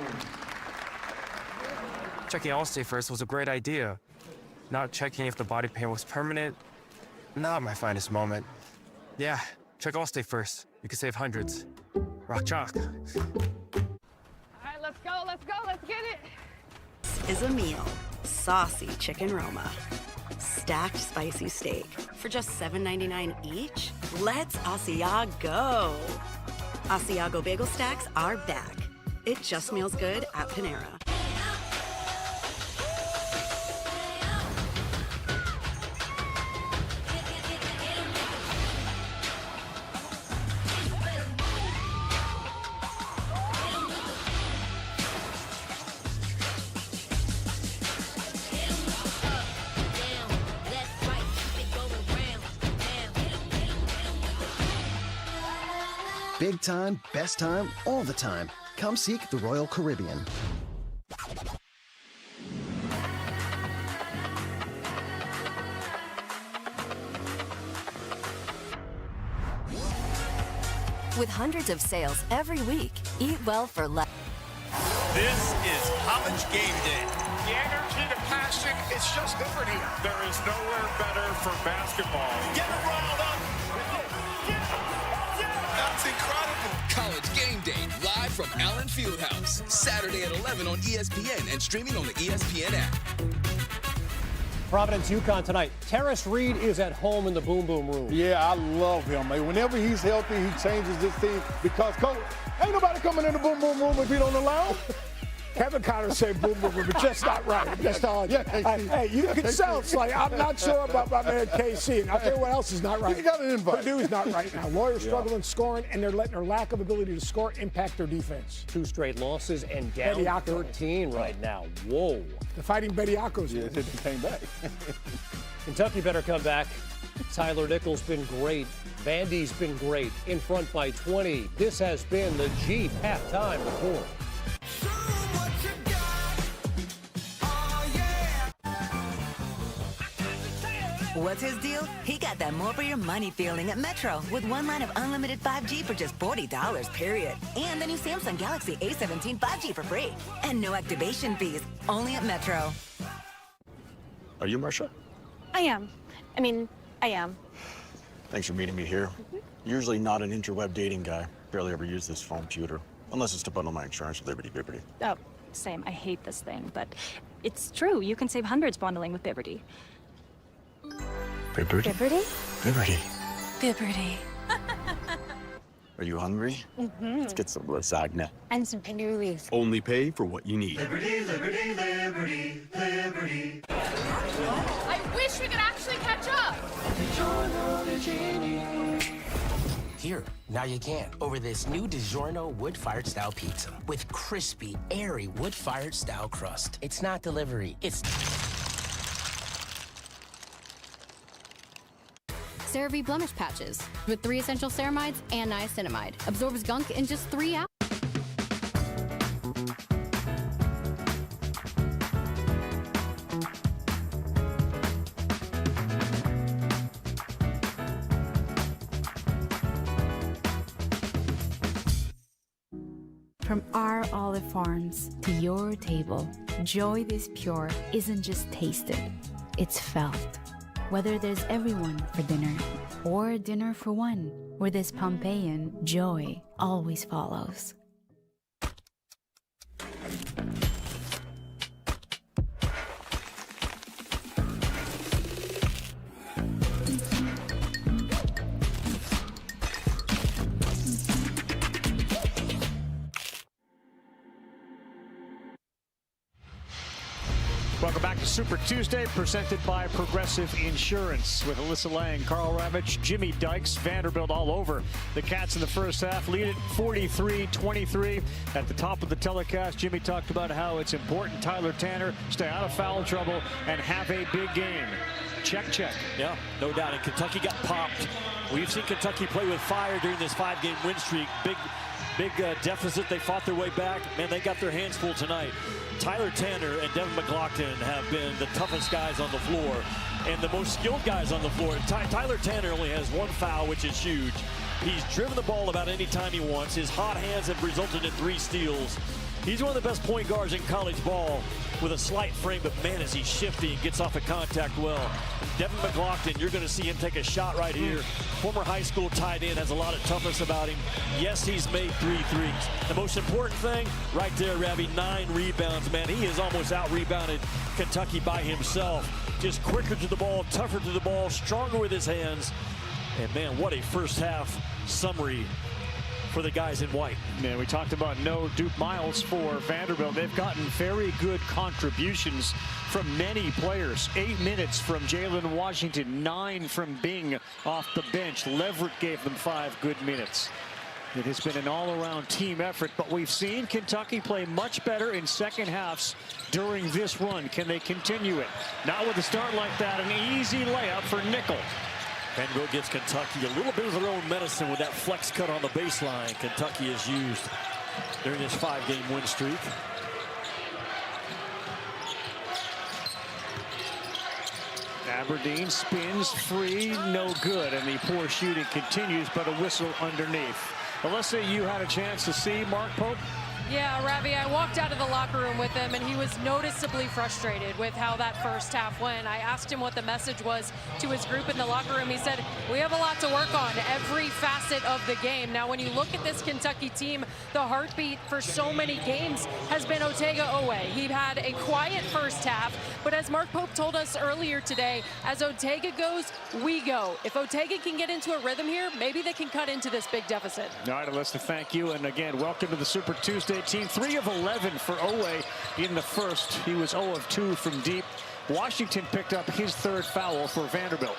Checking Allstate first was a great idea. Not checking if the body paint was permanent, not my finest moment. Yeah, check Allstate first. You can save hundreds. Rock chalk. All right, let's go, let's get it. Is a meal. Saucy chicken Roma. Stacked spicy steak for just $7.99 each? Let's Asiago. Asiago bagel stacks are back. It just smells good at Panera. Big time, best time, all the time. Come seek the Royal Caribbean. With hundreds of sales every week, eat well for less. This is College Game Day. The energy, the passion, it's just different here. There is nowhere better for basketball. Get it riled up. That's incredible. College Game Day, live from Allen Fieldhouse. Saturday at 11 on ESPN and streaming on the ESPN app. Providence, UConn tonight. Terrace Reed is at home in the Boom Boom Room. Yeah, I love him. Whenever he's healthy, he changes this team because, Coach, ain't nobody coming in the Boom Boom Room if he don't allow. Kevin Connor said boom, boom, boom, but just not right. Just all. Yeah, hey, you can sell. It's like, I'm not sure about my man KC. And I'll tell you what else is not right. He got an invite. Purdue's not right now. Lawyers struggling scoring, and they're letting their lack of ability to score impact their defense. 2 straight losses and down Bediako. 13 right now. Whoa. The Fighting Bediakos. Yeah, they came back. Kentucky better come back. Tyler Nichols been great. Vandy's been great. In front by 20. This has been the Jeep Halftime Report. What's his deal? He got that more for your money feeling at Metro with 1 line of unlimited 5G for just $40, period. And the new Samsung Galaxy A17 5G for free. And no activation fees, only at Metro. Are you Marsha? I am. I am. Thanks for meeting me here. Usually not an interweb dating guy. Barely ever use this phone computer. Unless it's to bundle my insurance with Liberty Bibbity. Oh, same. I hate this thing, but it's true. You can save hundreds bundling with Bibbity. Bibbity? Bibbity? Bibbity. Bibbity. Are you hungry? Let's get some lasagna. And some cannolis. Only pay for what you need. Liberty, liberty, liberty, liberty. I wish we could actually catch up. Here, now you can, over this new DiGiorno wood-fired style pizza with crispy, airy wood-fired style crust. It's not delivery, it's... CeraVe Blemish Patches with 3 essential ceramides and niacinamide. Absorbs gunk in just 3 hours. From our olive farms to your table, joy this pure isn't just tasted, it's felt. Whether there's everyone for dinner or dinner for one, with this Pompeian, joy always follows. Welcome back to Super Tuesday, presented by Progressive Insurance. With Alyssa Lang, Carl Ravitch, Jimmy Dykes, Vanderbilt all over. The Cats in the first half lead it 43-23. At the top of the telecast, Jimmy talked about how it's important Tyler Tanner stay out of foul trouble and have a big game. Check, check. Yeah, no doubt. And Kentucky got popped. We've seen Kentucky play with fire during this 5-game win streak. Big deficit. They fought their way back. Man, they got their hands full tonight. Tyler Tanner and Devin McLaughlin have been the toughest guys on the floor and the most skilled guys on the floor. Tyler Tanner only has 1 foul, which is huge. He's driven the ball about any time he wants. His hot hands have resulted in 3 steals. He's one of the best point guards in college ball with a slight frame, but man, is he shifty and gets off of contact well. Devin McLaughlin, you're going to see him take a shot right here. Former high school tight end, has a lot of toughness about him. Yes, he's made 3 threes. The most important thing, right there, Rabbi, 9 rebounds, man. He has almost out-rebounded Kentucky by himself. Just quicker to the ball, tougher to the ball, stronger with his hands. And man, what a first half summary for the guys in white. Yeah, we talked about no Duke Miles for Vanderbilt. They've gotten very good contributions from many players. 8 minutes from Jalen Washington, 9 from Bing off the bench. Leverett gave them 5 good minutes. It has been an all-around team effort, but we've seen Kentucky play much better in second halves during this run. Can they continue it? Not with a start like that. An easy layup for Nickel. Vanderbilt gives Kentucky a little bit of their own medicine with that flex cut on the baseline Kentucky has used during this 5-game win streak. Aberdeen spins free, no good, and the poor shooting continues, but a whistle underneath. Alyssa, you had a chance to see Mark Pope? Yeah, Ravi, I walked out of the locker room with him, and he was noticeably frustrated with how that first half went. I asked him what the message was to his group in the locker room. He said, we have a lot to work on, every facet of the game. Now, when you look at this Kentucky team, the heartbeat for so many games has been Otega Oway. He had a quiet first half, but as Mark Pope told us earlier today, as Otega goes, we go. If Otega can get into a rhythm here, maybe they can cut into this big deficit. All right, Alyssa, thank you. And again, welcome to the Super Tuesday team. 3 of 11 for Oway in the first. He was 0 of 2 from deep. Washington picked up his 3rd foul for Vanderbilt.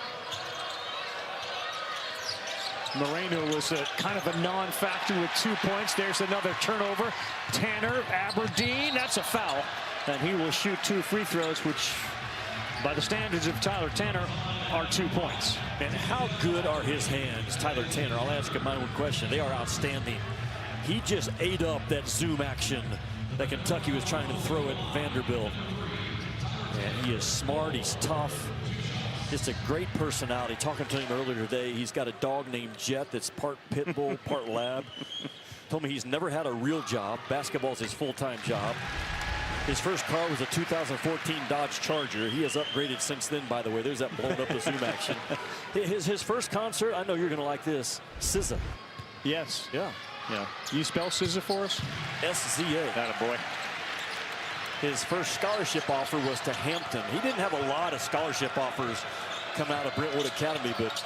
Moreno was kind of a non-factor with 2 points. There's another turnover. Tanner, Aberdeen, that's a foul. And he will shoot 2 free throws, which by the standards of Tyler Tanner are 2 points. And how good are his hands, Tyler Tanner? I'll ask him my own question. They are outstanding. He just ate up that zoom action that Kentucky was trying to throw at Vanderbilt. And he is smart, he's tough, just a great personality. Talking to him earlier today, he's got a dog named Jet that's part pit bull, part lab. Told me he's never had a real job. Basketball's his full-time job. His first car was a 2014 Dodge Charger. He has upgraded since then, by the way. There's that blown up the zoom action. His first concert, I know you're going to like this, SZA. Yes. Yeah. Yeah. You spell SZA for us? S-Z-A. Attaboy. His first scholarship offer was to Hampton. He didn't have a lot of scholarship offers come out of Brentwood Academy, but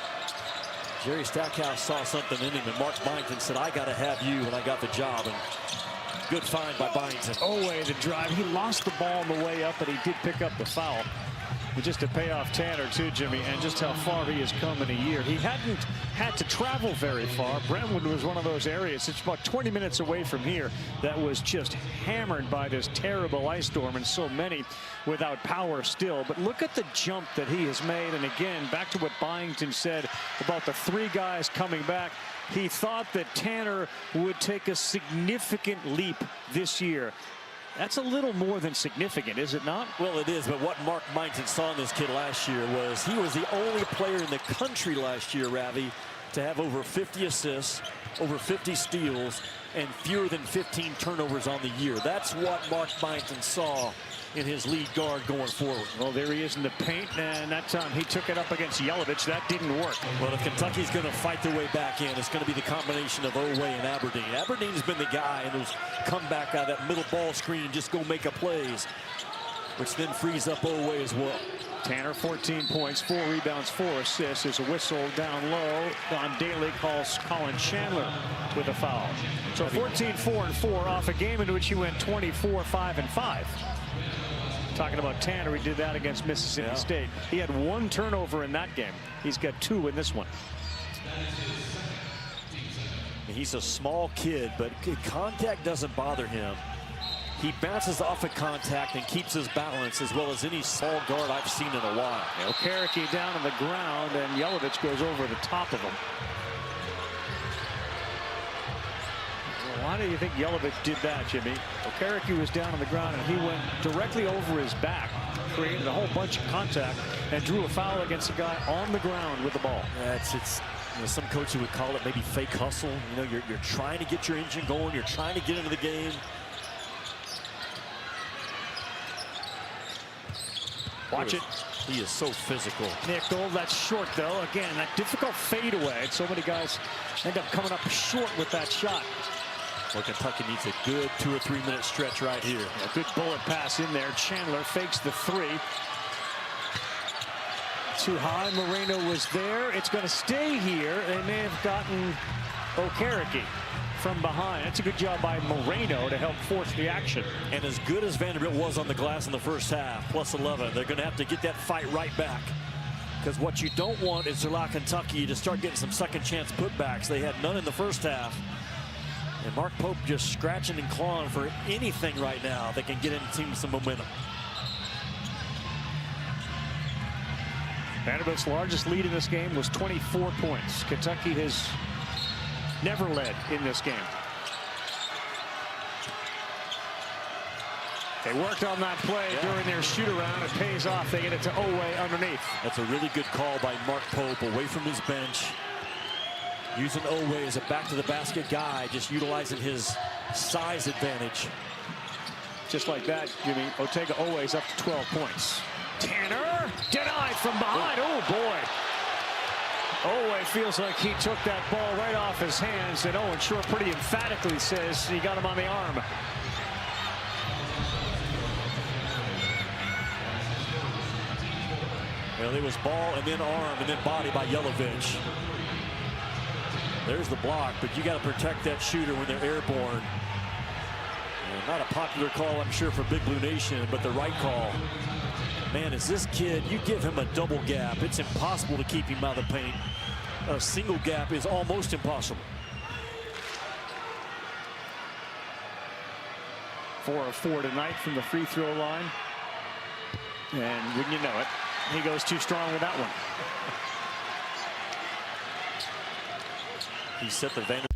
Jerry Stackhouse saw something in him, and Mark Byington said, I got to have you, and I got the job. And good find by Byington. Oway, the drive. He lost the ball on the way up, but he did pick up the foul. And just to pay off Tanner, too, Jimmy, and just how far he has come in a year. He hadn't had to travel very far. Brentwood was one of those areas. It's about 20 minutes away from here that was just hammered by this terrible ice storm, and so many without power still. But look at the jump that he has made. And again, back to what Byington said about the 3 guys coming back. He thought that Tanner would take a significant leap this year. That's a little more than significant, is it not? Well, it is, but what Mark Byington saw in this kid last year was he was the only player in the country last year, Ravi, to have over 50 assists, over 50 steals, and fewer than 15 turnovers on the year. That's what Mark Byington saw in his lead guard going forward. Well, there he is in the paint, and that time he took it up against Yelovich. That didn't work. Well, if Kentucky's going to fight their way back in, it's going to be the combination of Oway and Aberdeen. Aberdeen's been the guy in those comeback out of that middle ball screen and just go make a plays, which then frees up Oway as well. Tanner, 14 points, 4 rebounds, 4 assists. There's a whistle down low. Don Daly calls Colin Chandler with a foul. So 14-4-4 off a game in which he went 24-5-5. Talking about Tanner, he did that against Mississippi State. He had 1 turnover in that game. He's got 2 in this one. He's a small kid, but contact doesn't bother him. He bounces off of contact and keeps his balance as well as any small guard I've seen in a while. Okereke down on the ground, and Yelovich goes over the top of him. Why do you think Yelovich did that, Jimmy? Okereke was down on the ground, and he went directly over his back, created a whole bunch of contact, and drew a foul against a guy on the ground with the ball. It's you know, some coaches would call it maybe fake hustle. You know, you're trying to get your engine going. You're trying to get into the game. Watch it. He is so physical. Nickel, that's short, though. Again, that difficult fadeaway. So many guys end up coming up short with that shot. Well, Kentucky needs a good 2 or 3 minute stretch right here. A good bullet pass in there. Chandler fakes the 3. Too high. Moreno was there. It's going to stay here. They may have gotten Okereke from behind. That's a good job by Moreno to help force the action. And as good as Vanderbilt was on the glass in the first half, plus 11, they're going to have to get that fight right back. Because what you don't want is to allow Kentucky to start getting some second chance putbacks. They had none in the first half. And Mark Pope just scratching and clawing for anything right now that can get into team some momentum. Vanderbilt's largest lead in this game was 24 points. Kentucky has never led in this game. They worked on that play during their shoot-around. It pays off. They get it to Oway underneath. That's a really good call by Mark Pope away from his bench. Using Oway as a back-to-the-basket guy, just utilizing his size advantage. Just like that, Jimmy, Otega Oway's up to 12 points. Tanner denied from behind. Oh, boy. Oway feels like he took that ball right off his hands, and Owen Shore pretty emphatically says he got him on the arm. Well, it was ball and then arm and then body by Yelovich. There's the block, but you got to protect that shooter when they're airborne. And not a popular call, I'm sure, for Big Blue Nation, but the right call. Man, is this kid, you give him a double gap, it's impossible to keep him out of the paint. A single gap is almost impossible. 4 of 4 tonight from the free throw line. And wouldn't you know it, he goes too strong with that one. He set the Vanderbilt.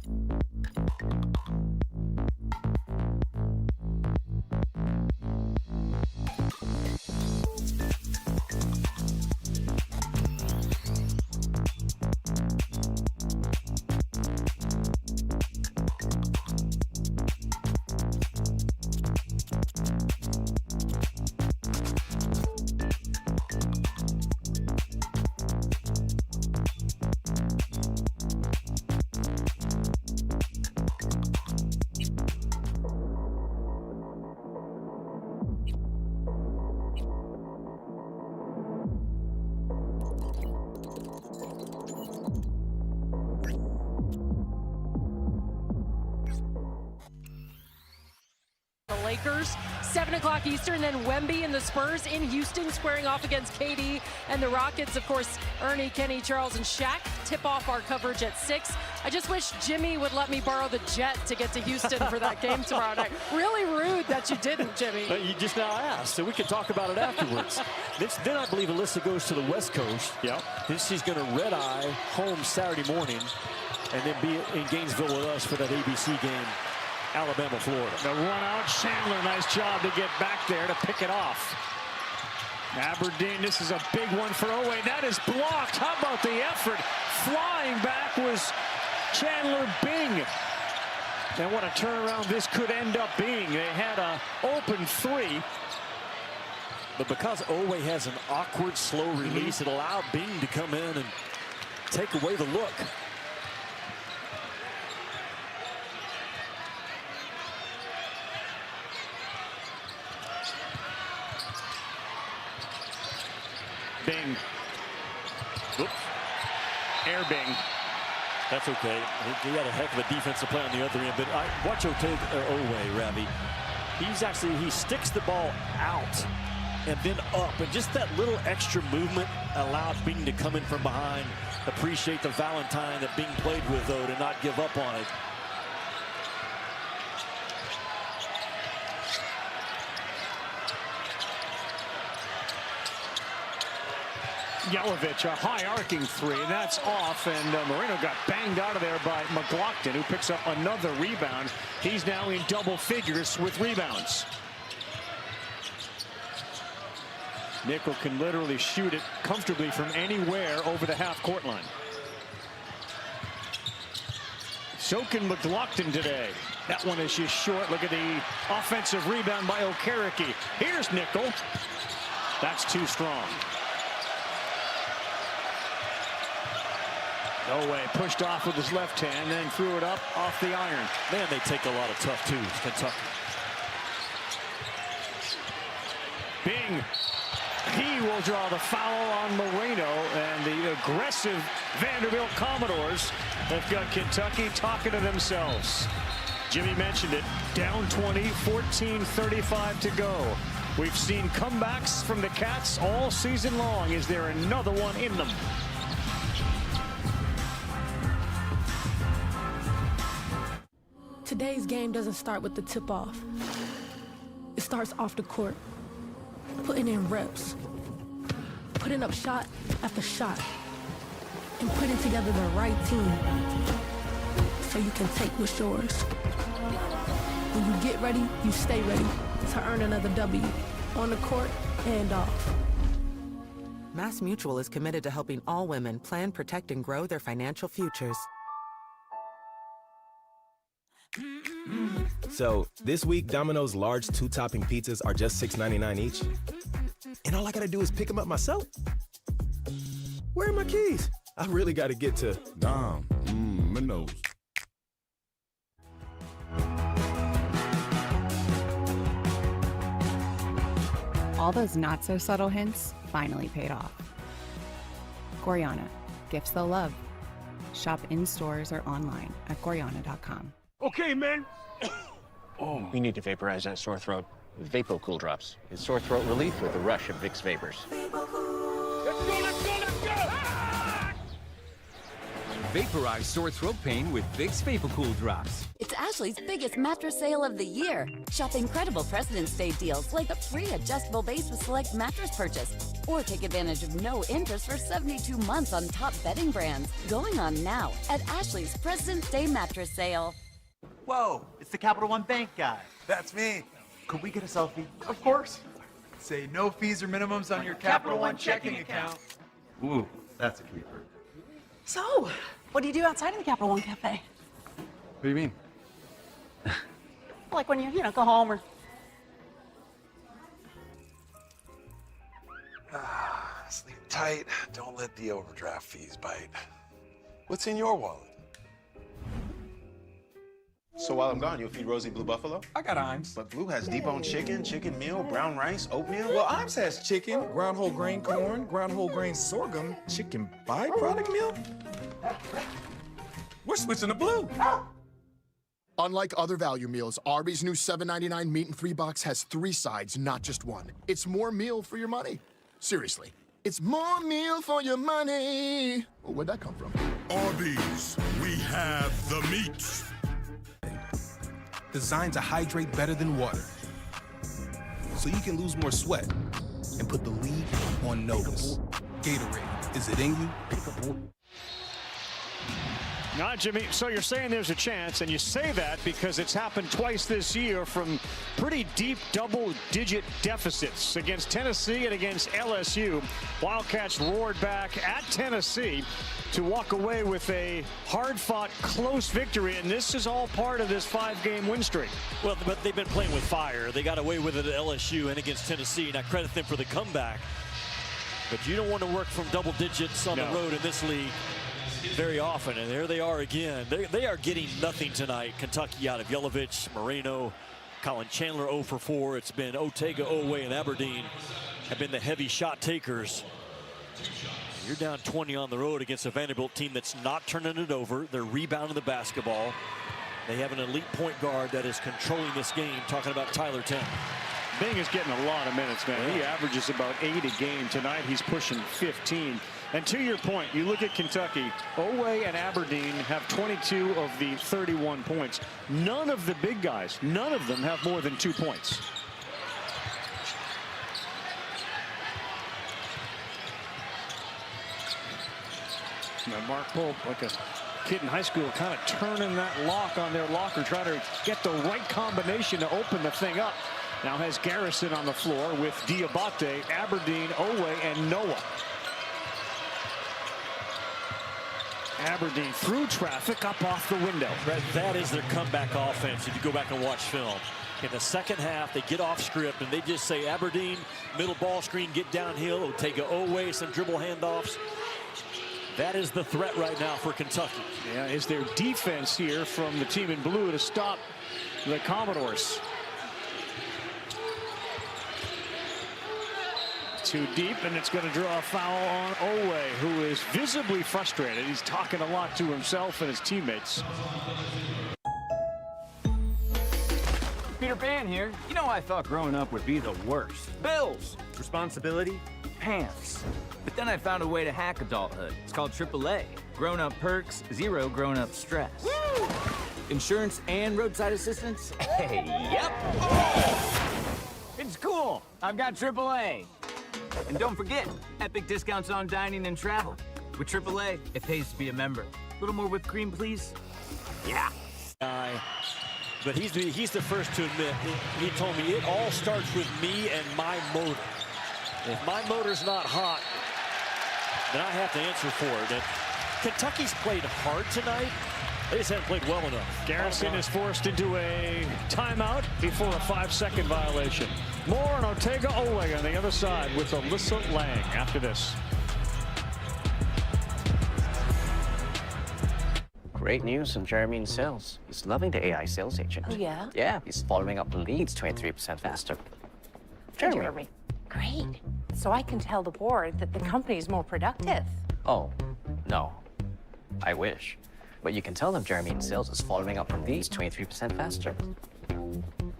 Lakers, 7 o'clock Eastern. Then Wemby and the Spurs in Houston squaring off against KD and the Rockets. Of course, Ernie, Kenny, Charles, and Shaq tip off our coverage at 6. I just wish Jimmy would let me borrow the jet to get to Houston for that game tomorrow night. Really rude that you didn't, Jimmy. But you just now asked, so we can talk about it afterwards. Then I believe Alyssa goes to the West Coast. Yeah. Then she's going to red-eye home Saturday morning and then be in Gainesville with us for that ABC game, Alabama, Florida. The run out, Chandler, nice job to get back there to pick it off. Aberdeen, this is a big one for Oway. That is blocked. How about the effort? Flying back was Chandler Bing. And what a turnaround this could end up being. They had an open 3. But because Oway has an awkward, slow release, it allowed Bing to come in and take away the look. Bing. Oops. Air Bing. That's okay. He had a heck of a defensive play on the other end. But watch Otega Oway, Ravi. He sticks the ball out and then up. And just that little extra movement allowed Bing to come in from behind. Appreciate the Valentine that Bing played with, though, to not give up on it. Yelovich, a high arcing 3, and that's off, and Moreno got banged out of there by McLaughlin, who picks up another rebound. He's now in double figures with rebounds. Nickel can literally shoot it comfortably from anywhere over the half-court line. So can McLaughlin today. That one is just short. Look at the offensive rebound by Okereke. Here's Nickel. That's too strong. Oway pushed off with his left hand, then threw it up off the iron. Man, they take a lot of tough twos, Kentucky. Bing. He will draw the foul on Moreno, and the aggressive Vanderbilt Commodores have got Kentucky talking to themselves. Jimmy mentioned it. Down 20, 14:35 to go. We've seen comebacks from the Cats all season long. Is there another one in them? Today's game doesn't start with the tip-off. It starts off the court, putting in reps, putting up shot after shot, and putting together the right team so you can take what's yours. When you get ready, you stay ready to earn another W on the court and off. Mass Mutual is committed to helping all women plan, protect, and grow their financial futures. So, this week, Domino's large 2-topping pizzas are just $6.99 each. And all I gotta do is pick them up myself. Where are my keys? I really gotta get to Domino's. All those not-so-subtle hints finally paid off. Gorjana, gifts they'll love. Shop in stores or online at Gorjana.com. Okay, man. Oh, we need to vaporize that sore throat with Vapo Cool Drops. It's sore throat relief with a rush of Vicks Vapors. Let's go, let's go, let's go! Ah! Vaporize sore throat pain with Vicks Vapo Cool Drops. It's Ashley's biggest mattress sale of the year. Shop incredible President's Day deals like a free adjustable base with select mattress purchase. Or take advantage of no interest for 72 months on top bedding brands. Going on now at Ashley's President's Day mattress sale. Whoa, it's the Capital One Bank guy. That's me. Could we get a selfie? Of course. Say no fees or minimums on your Capital One checking account. Ooh, that's a keeper. So, what do you do outside of the Capital One Cafe? What do you mean? Like when you go home or... Sleep tight. Don't let the overdraft fees bite. What's in your wallet? So while I'm gone, you'll feed Rosie Blue Buffalo? I got Imes. But Blue has deboned chicken, chicken meal, brown rice, oatmeal. Well, Imes has chicken, ground whole grain corn, ground whole grain sorghum, chicken byproduct meal. We're switching to Blue. Unlike other value meals, Arby's new $7.99 meat and 3 box has 3 sides, not just one. It's more meal for your money. Seriously, it's more meal for your money. Oh, where'd that come from? Arby's, we have the meats. Designed to hydrate better than water, so you can lose more sweat and put the league on notice. Gatorade, is it in you? Not Jimmy. So you're saying there's a chance, and you say that because it's happened twice this year from pretty deep double-digit deficits against Tennessee and against LSU. Wildcats roared back at Tennessee to walk away with a hard-fought, close victory, and this is all part of this 5-game win streak. Well, but they've been playing with fire. They got away with it at LSU and against Tennessee, and I credit them for the comeback. But you don't want to work from double digits on the road in this league very often, and there they are again. They are getting nothing tonight. Kentucky out of Yelovich, Moreno, Colin Chandler 0 for 4. It's been Otega Oway and Aberdeen have been the heavy shot takers. You're down 20 on the road against a Vanderbilt team that's not turning it over. They're rebounding the basketball. They have an elite point guard that is controlling this game, talking about Tyler Tanner. Bing is getting a lot of minutes, man. He averages about 8 a game. Tonight he's pushing 15. And to your point, you look at Kentucky, Oway and Aberdeen have 22 of the 31 points. None of the big guys, none of them have more than 2 points. Now Mark Pope, like a kid in high school, kind of turning that lock on their locker, trying to get the right combination to open the thing up. Now has Garrison on the floor with Diabate, Aberdeen, Oway, and Noah. Aberdeen through traffic up off the window. That is their comeback offense if you go back and watch film. In the second half, they get off script and they just say Aberdeen, middle ball screen, get downhill, Otega Oway, some dribble handoffs. That is the threat right now for Kentucky. Yeah, is their defense here from the team in blue to stop the Commodores. Too deep, and it's going to draw a foul on Oway, who is visibly frustrated. He's talking a lot to himself and his teammates. Peter Pan here. You know, I thought growing up would be the worst. Bills, responsibility, pants. But then I found a way to hack adulthood. It's called AAA. Grown-up perks, zero grown-up stress. Woo! Insurance and roadside assistance? Hey, yep. It's cool. I've got AAA. And don't forget, epic discounts on dining and travel. With AAA, it pays to be a member. A little more whipped cream, please? Yeah. But he's the first to admit, he told me it all starts with me and my motor. If my motor's not hot, then I have to answer for it. And Kentucky's played hard tonight. They just haven't played well enough. Garrison is forced into a timeout before a 5-second violation. More on Otega Oway on the other side with Alyssa Lang after this. Great news from Jeremy in sales. He's loving the AI sales agent. Oh, yeah? Yeah, he's following up the leads 23% faster. Jeremy. Great. So I can tell the board that the company is more productive. Oh, no. I wish. But you can tell them Jeremy in sales is following up from these 23% faster.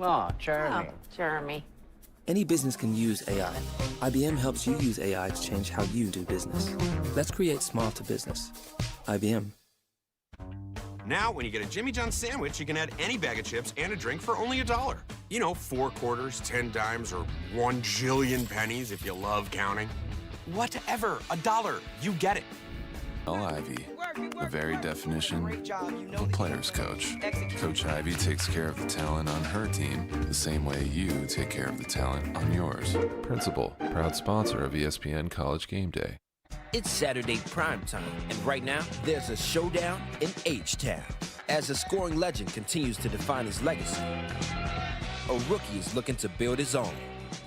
Oh, Jeremy. Oh, Jeremy. Any business can use AI. IBM helps you use AI to change how you do business. Let's create smarter business. IBM. Now, when you get a Jimmy John's sandwich, you can add any bag of chips and a drink for only $1. You know, 4 quarters, 10 dimes, or 1 jillion pennies if you love counting. Whatever, $1. You get it. Ivy, the very definition of a player's coach. Coach Ivy takes care of the talent on her team the same way you take care of the talent on yours. Principal, proud sponsor of ESPN College Game Day. It's Saturday primetime, and right now, there's a showdown in H-Town. As a scoring legend continues to define his legacy, a rookie is looking to build his own.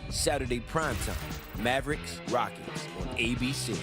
Saturday primetime, Mavericks, Rockets on ABC.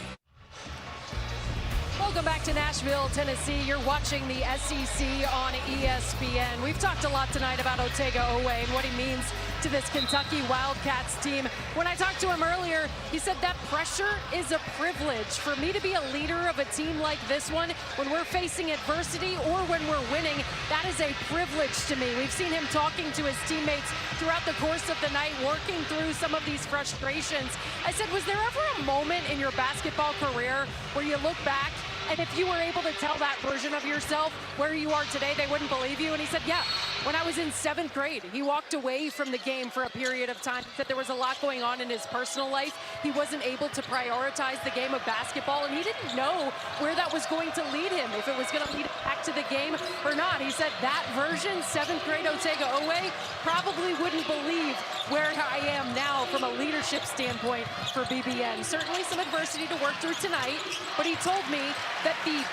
Welcome back to Nashville, Tennessee. You're watching the SEC on ESPN. We've talked a lot tonight about Otega Oway and what he means to this Kentucky Wildcats team. When I talked to him earlier, he said that pressure is a privilege. For me to be a leader of a team like this one, when we're facing adversity or when we're winning, that is a privilege to me. We've seen him talking to his teammates throughout the course of the night, working through some of these frustrations. I said, was there ever a moment in your basketball career where you look back and if you were able to tell that version of yourself where you are today, they wouldn't believe you? And he said, yeah, when I was in 7th grade, he walked away from the game for a period of time. He said there was a lot going on in his personal life. He wasn't able to prioritize the game of basketball, and he didn't know where that was going to lead him, if it was going to lead back to the game or not. He said that version, 7th grade Otega Oway, probably wouldn't believe where I am now from a leadership standpoint for BBN. Certainly some adversity to work through tonight, but he told me that the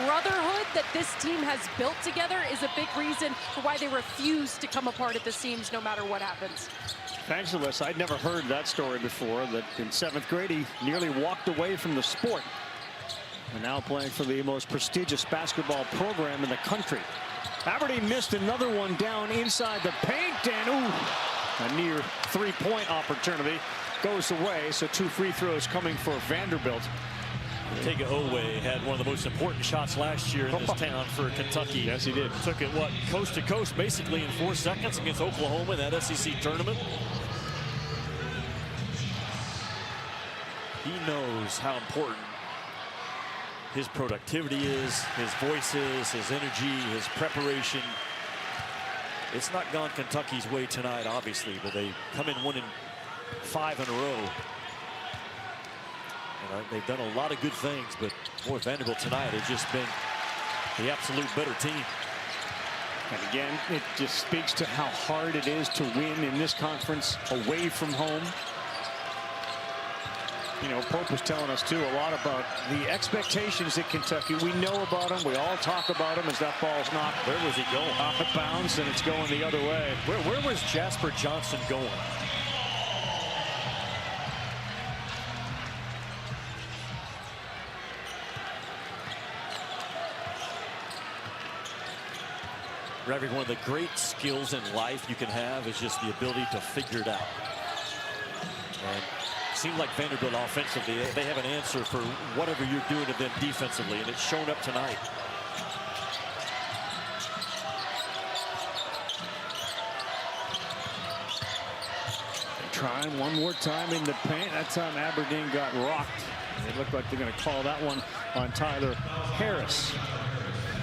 brotherhood that this team has built together is a big reason for why they refuse to come apart at the seams no matter what happens. Thanks, Alyssa. I'd never heard that story before, that in 7th grade he nearly walked away from the sport. And now playing for the most prestigious basketball program in the country. Aberdeen missed another one down inside the paint, and a near three-point opportunity goes away. So 2 free throws coming for Vanderbilt. Otega Oway had one of the most important shots last year in this town for Kentucky. Yes, he did. Took it, coast to coast, basically in 4 seconds against Oklahoma in that SEC tournament. He knows how important his productivity is, his voice is, his energy, his preparation. It's not gone Kentucky's way tonight, obviously, but they come in winning 5 in a row. They've done a lot of good things, but boy, Vanderbilt tonight has just been the absolute better team. And again, it just speaks to how hard it is to win in this conference away from home. You know, Pope was telling us, too, a lot about the expectations at Kentucky. We know about them. We all talk about them as that ball's knocked. Where was he going? Off of bounds, and it's going the other way. Where was Jasper Johnson going? Ravi, one of the great skills in life you can have is just the ability to figure it out. And it seems like Vanderbilt offensively, they have an answer for whatever you're doing to them defensively, and it's shown up tonight. Trying one more time in the paint. That time Aberdeen got rocked. It looked like they're going to call that one on Tyler Harris.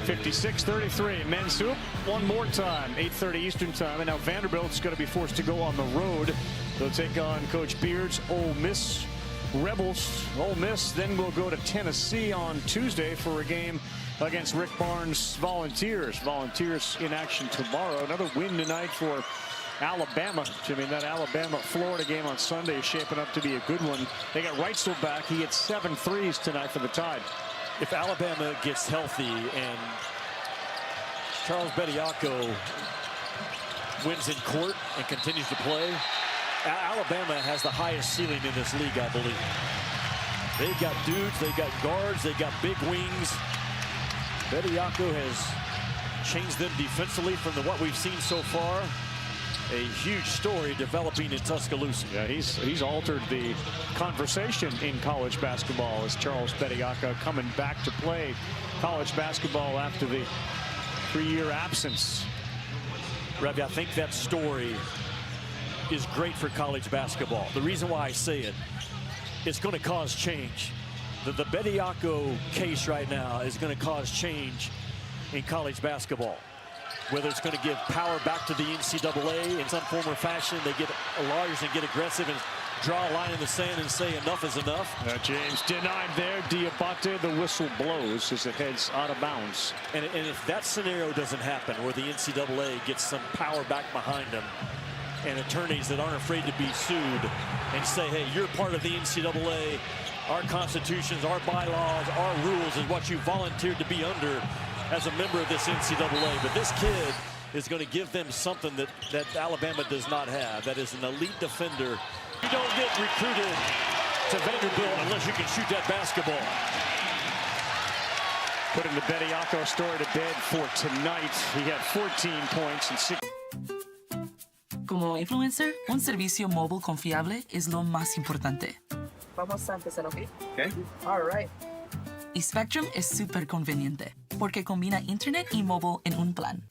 56-33, men's hoop, one more time, 8:30 Eastern time, and now Vanderbilt's going to be forced to go on the road. They'll take on Coach Beard's Ole Miss Rebels. Ole Miss then will go to Tennessee on Tuesday for a game against Rick Barnes' Volunteers. Volunteers in action tomorrow. Another win tonight for Alabama. I mean, that Alabama-Florida game on Sunday is shaping up to be a good one. They got Reitzel back. He hit 7 threes tonight for the Tide. If Alabama gets healthy and Charles Bediako wins in court and continues to play, Alabama has the highest ceiling in this league, I believe. They've got dudes, they've got guards, they've got big wings. Bediako has changed them defensively from what we've seen so far. A huge story developing in Tuscaloosa. Yeah, he's altered the conversation in college basketball as Charles Bediako coming back to play college basketball after the 3-year absence. Ravi, I think that story is great for college basketball. The reason why I say it, it's going to cause change. The Bediako case right now is going to cause change in college basketball. Whether it's going to give power back to the NCAA in some form or fashion, they get lawyers and get aggressive and draw a line in the sand and say enough is enough. James denied there. Diabate, the whistle blows as it heads out of bounds. And if that scenario doesn't happen, where the NCAA gets some power back behind them, and attorneys that aren't afraid to be sued and say, hey, you're part of the NCAA, our constitutions, our bylaws, our rules is what you volunteered to be under as a member of this NCAA. But this kid is going to give them something that Alabama does not have. That is an elite defender. You don't get recruited to Vanderbilt unless you can shoot that basketball. Putting the Bediako story to bed for tonight. He had 14 points and 6. Como influencer, un servicio móvil confiable es lo más importante. Vamos a empezar, ¿ok? Okay. All right. Y Spectrum es súper conveniente porque combina internet y móvil en un plan.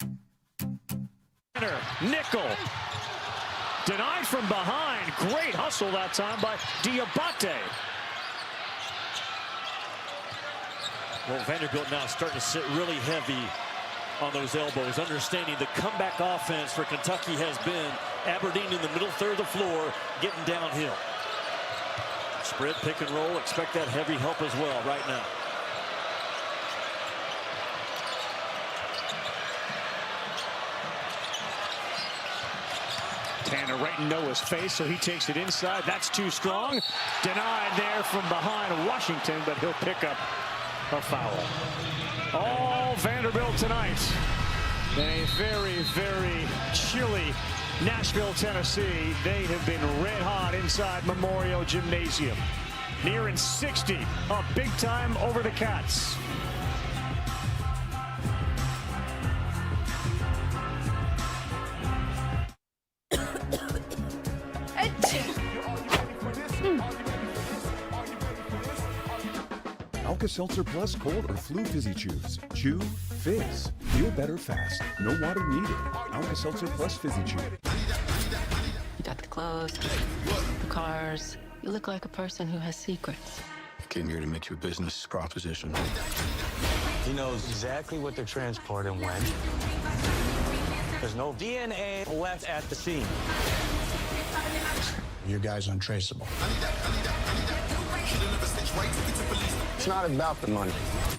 Nickel. Denied from behind. Great hustle that time by Diabate. Well, Vanderbilt now starting to sit really heavy on those elbows, understanding the comeback offense for Kentucky has been Aberdeen in the middle third of the floor, getting downhill. Spread, pick and roll, expect that heavy help as well right now. Tanner right in Noah's face, so he takes it inside. That's too strong. Denied there from behind Washington, but he'll pick up a foul. All Vanderbilt tonight in a very, very chilly Nashville, Tennessee. They have been red hot inside Memorial Gymnasium. Nearing 60, a big time over the Cats. Alka-Seltzer Plus Cold or Flu Fizzy Chews. Chew, fizz. Feel better fast. No water needed. Alka-Seltzer Plus Fizzy Chew. You got the clothes, the cars. You look like a person who has secrets. I came here to make you a business proposition. He knows exactly what they're transporting when. There's no DNA left at the scene. Your guy's untraceable. It's not about the money.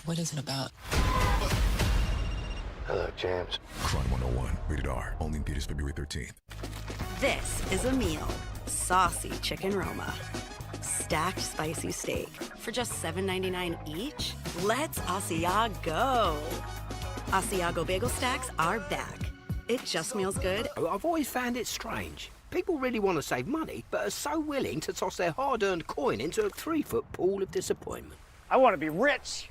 What is it about? Hello, James. Crime 101. Rated R. Only in theaters February 13th. This is a meal. Saucy chicken Roma. Stacked spicy steak. For just $7.99 each? Let's Asiago. Asiago bagel stacks are back. It just smells good. I've always found it strange. People really want to save money, but are so willing to toss their hard-earned coin into a 3-foot pool of disappointment. I want to be rich.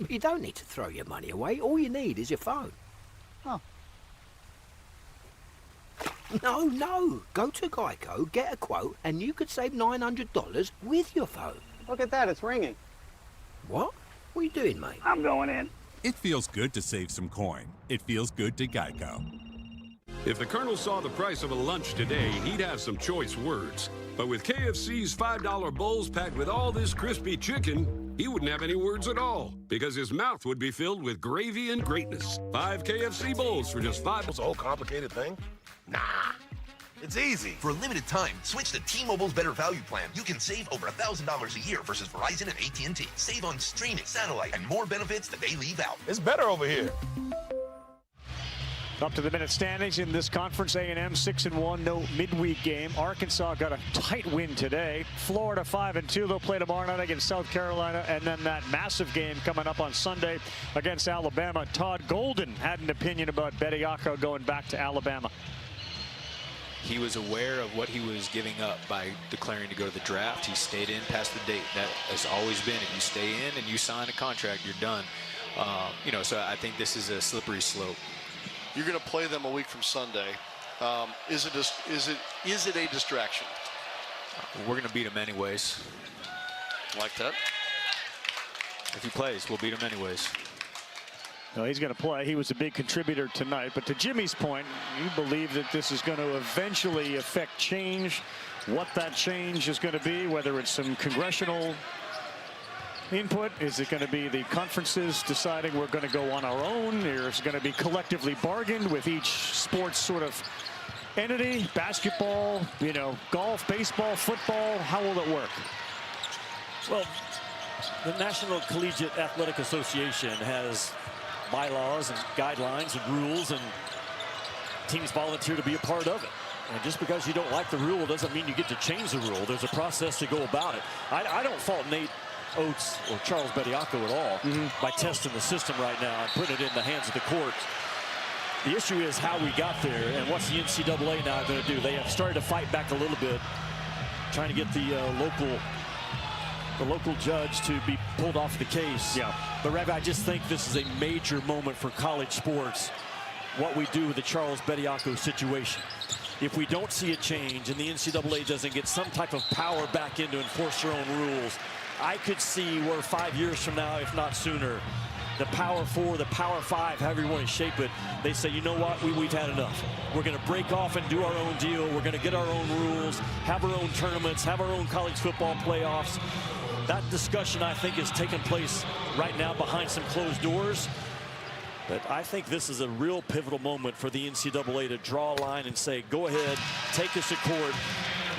You don't need to throw your money away. All you need is your phone. Oh. No. Go to Geico, get a quote, and you could save $900 with your phone. Look at that, it's ringing. What? What are you doing, mate? I'm going in. It feels good to save some coin. It feels good to Geico. If the Colonel saw the price of a lunch today, he'd have some choice words. But with KFC's $5 bowls packed with all this crispy chicken, he wouldn't have any words at all, because his mouth would be filled with gravy and greatness. 5 KFC bowls for just $5. It's a whole complicated thing? Nah. It's easy. For a limited time, switch to T-Mobile's Better Value Plan. You can save over $1,000 a year versus Verizon and AT&T. Save on streaming, satellite, and more benefits that they leave out. It's better over here. Up to the minute standings in this conference, A&M 6-1, no midweek game. Arkansas got a tight win today. Florida 5-2. They'll play tomorrow night against South Carolina, and then that massive game coming up on Sunday against Alabama. Todd Golden had an opinion about Bediako going back to Alabama. He was aware of what he was giving up by declaring to go to the draft. He stayed in past the date. That has always been, if you stay in and you sign a contract, you're done. So I think this is a slippery slope. You're going to play them a week from Sunday. Is it a distraction? We're going to beat him anyways. Like that? If he plays, we'll beat him anyways. No, he's going to play. He was a big contributor tonight. But to Jimmy's point, you believe that this is going to eventually affect change. What that change is going to be, whether it's some congressional input, is it going to be the conferences deciding we're going to go on our own, or is it going to be collectively bargained with each sports sort of entity? Basketball, golf, baseball, football, how will it work? Well, the National Collegiate Athletic Association has bylaws and guidelines and rules, and teams volunteer to be a part of it. And just because you don't like the rule doesn't mean you get to change the rule. There's a process to go about it. I don't fault Nate Oates or Charles Bediako at all by testing the system right now and putting it in the hands of the courts. The issue is how we got there, and what's the NCAA now going to do? They have started to fight back a little bit, trying to get the local judge to be pulled off the case. Yeah. But Ravi, I just think this is a major moment for college sports, what we do with the Charles Bediako situation. if we don't see a change and the NCAA doesn't get some type of power back in to enforce their own rules, I could see where 5 years from now, if not sooner, the Power 4, the Power 5, however you want to shape it, they say, you know what, we've had enough. We're going to break off and do our own deal. We're going to get our own rules, have our own tournaments, have our own college football playoffs. That discussion, I think, is taking place right now behind some closed doors. But I think this is a real pivotal moment for the NCAA to draw a line and say, go ahead, take us to court.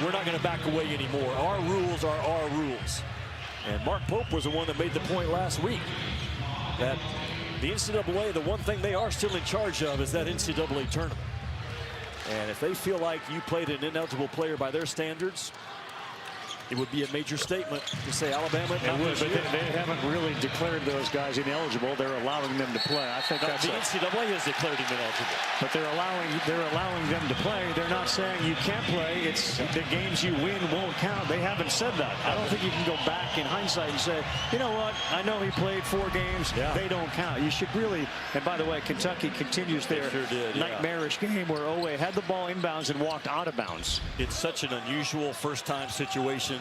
We're not going to back away anymore. Our rules are our rules. And Mark Pope was the one that made the point last week that the NCAA, the one thing they are still in charge of is that NCAA tournament. And if they feel like you played an ineligible player by their standards, it would be a major statement to say Alabama. It would, but they haven't really declared those guys ineligible. They're allowing them to play. I think that's the NCAA has declared him ineligible. But they're allowing them to play. They're not saying you can't play. It's the games you win won't count. They haven't said that. I don't think you can go back in hindsight and say, you know what? I know he played 4 games. Yeah. They don't count. You should really. And by the way, Kentucky continues their nightmarish game where Oway had the ball inbounds and walked out of bounds. It's such an unusual first-time situation.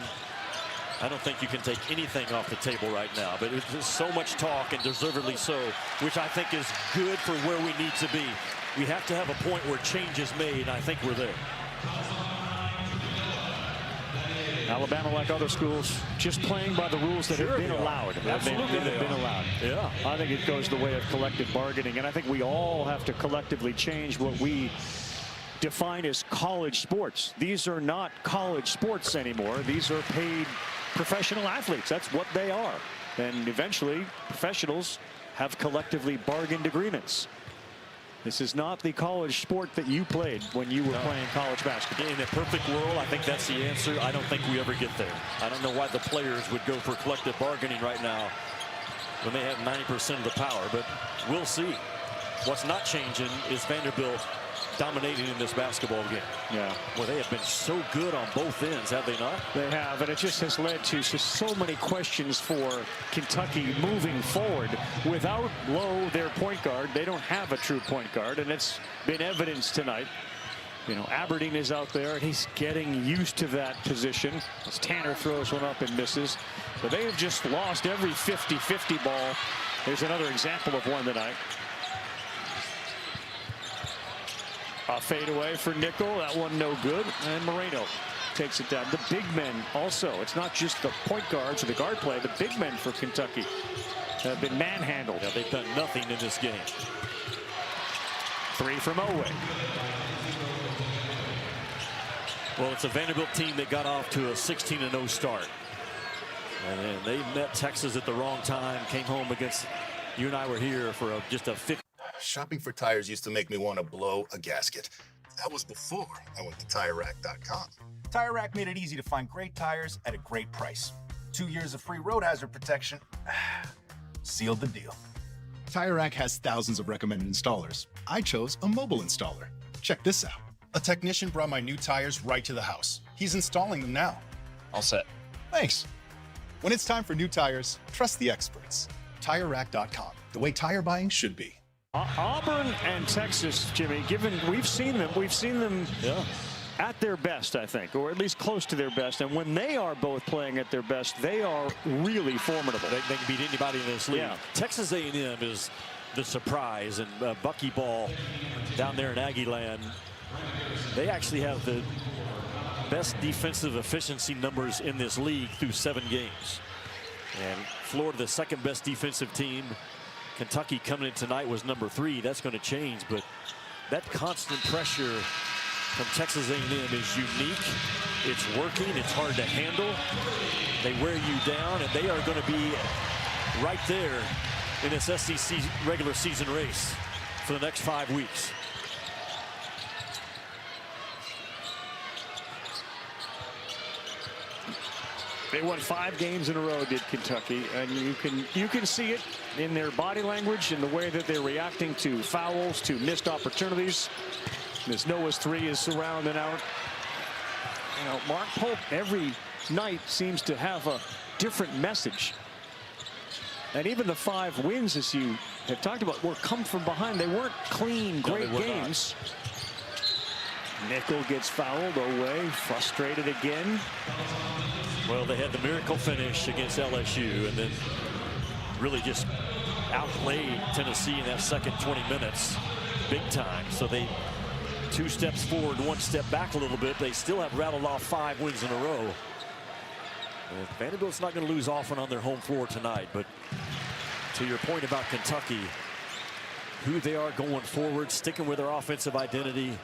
I don't think you can take anything off the table right now, but there's so much talk, and deservedly so, which I think is good for where we need to be. We have to have a point where change is made, and I think we're there. Alabama, like other schools, just playing by the rules that have been allowed. Absolutely, they've been allowed. Yeah. I think it goes the way of collective bargaining, and I think we all have to collectively change what we define as college sports. These are not college sports anymore. These are paid professional athletes. That's what they are. And eventually, professionals have collectively bargained agreements. This is not the college sport that you played when you were playing college basketball. In a perfect world, I think that's the answer. I don't think we ever get there. I don't know why the players would go for collective bargaining right now when they have 90% of the power, but we'll see. What's not changing is Vanderbilt dominating in this basketball game. Yeah. Well, they have been so good on both ends, have they not? They have, and it just has led to so many questions for Kentucky moving forward. Without Lowe, their point guard, they don't have a true point guard, and it's been evidenced tonight. You know, Aberdeen is out there, and he's getting used to that position as Tanner throws one up and misses. But they have just lost every 50-50 ball. There's another example of one tonight. A fadeaway for Nickel. That one no good. And Moreno takes it down. The big men also. It's not just the point guards or the guard play. The big men for Kentucky have been manhandled. Yeah, they've done nothing in this game. 3 from Oway. Well, it's a Vanderbilt team that got off to a 16-0 start. And then they met Texas at the wrong time. Came home against, you and I were here for just a 50. Shopping for tires used to make me want to blow a gasket. That was before I went to TireRack.com. Tire Rack made it easy to find great tires at a great price. 2 years of free road hazard protection. Sealed the deal. Tire Rack has thousands of recommended installers. I chose a mobile installer. Check this out. A technician brought my new tires right to the house. He's installing them now. All set. Thanks. When it's time for new tires, trust the experts. TireRack.com, the way tire buying should be. Auburn and Texas, Jimmy, we've seen them at their best, I think, or at least close to their best. And when they are both playing at their best, they are really formidable. They can beat anybody in this league. Yeah. Texas A&M is the surprise, and Buckyball down there in Aggie land, they actually have the best defensive efficiency numbers in this league through 7 games. And Florida, the second best defensive team. Kentucky coming in tonight was number 3. That's going to change, but that constant pressure from Texas A&M is unique. It's working. It's hard to handle. They wear you down, and they are going to be right there in this SEC regular season race for the next 5 weeks. They won 5 games in a row, did Kentucky, and you can see it in their body language, in the way that they're reacting to fouls, to missed opportunities. As Noah's 3 is around and out. You know, Mark Pope every night seems to have a different message. And even the 5 wins, as you have talked about, were come from behind. They weren't clean, great games. Nickel gets fouled. Oway frustrated again. Well, they had the miracle finish against LSU and then really just outplayed Tennessee in that second 20 minutes big time. So they 2 steps forward, 1 step back a little bit. They still have rattled off 5 wins in a row. Vanderbilt's not going to lose often on their home floor tonight, but to your point about Kentucky, who they are going forward, sticking with their offensive identity.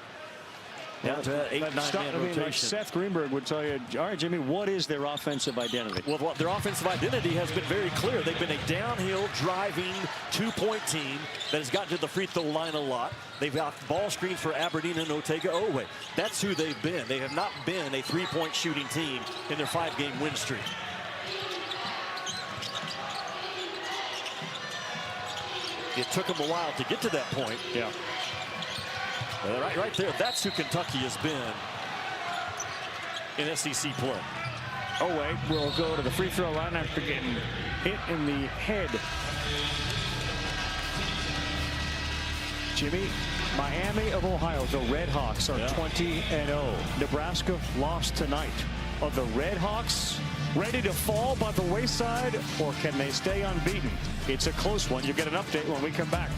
Down to that 8-9 man rotation. Like Seth Greenberg would tell you, all right, Jimmy, what is their offensive identity? Well, their offensive identity has been very clear. They've been a downhill driving 2-point team that has gotten to the free throw line a lot. They've got ball screens for Aberdeen and Otega Oway. That's who they've been. They have not been a 3-point shooting team in their 5-game win streak. It took them a while to get to that point. Yeah. Right there, that's who Kentucky has been in SEC play. Oway will go to the free throw line after getting hit in the head. Jimmy, Miami of Ohio, the Red Hawks are 20-0. Nebraska lost tonight. Are the Red Hawks ready to fall by the wayside, or can they stay unbeaten? It's a close one. You'll get an update when we come back.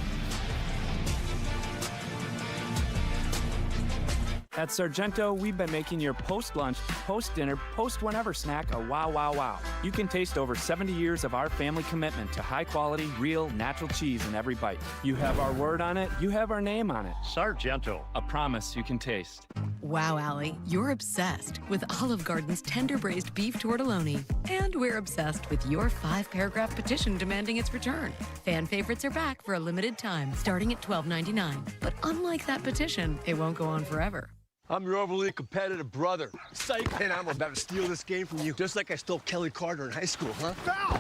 At Sargento, we've been making your post-lunch, post-dinner, post-whenever snack a wow, wow, wow. You can taste over 70 years of our family commitment to high-quality, real, natural cheese in every bite. You have our word on it, you have our name on it. Sargento, a promise you can taste. Wow, Allie, you're obsessed with Olive Garden's tender braised beef tortelloni. And we're obsessed with your 5-paragraph petition demanding its return. Fan favorites are back for a limited time, starting at $12.99. But unlike that petition, it won't go on forever. I'm your overly competitive brother. Psych, and I'm about to steal this game from you, just like I stole Kelly Carter in high school, huh? Foul!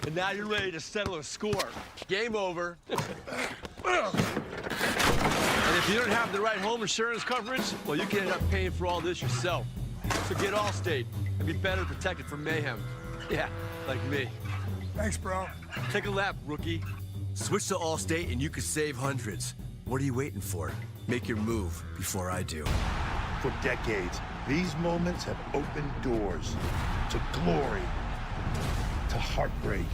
And now you're ready to settle a score. Game over. And if you don't have the right home insurance coverage, well, you can end up paying for all this yourself. So get Allstate and be better protected from mayhem. Yeah, like me. Thanks, bro. Take a lap, rookie. Switch to Allstate and you could save hundreds. What are you waiting for? Make your move before I do. For decades, these moments have opened doors to glory, to heartbreak,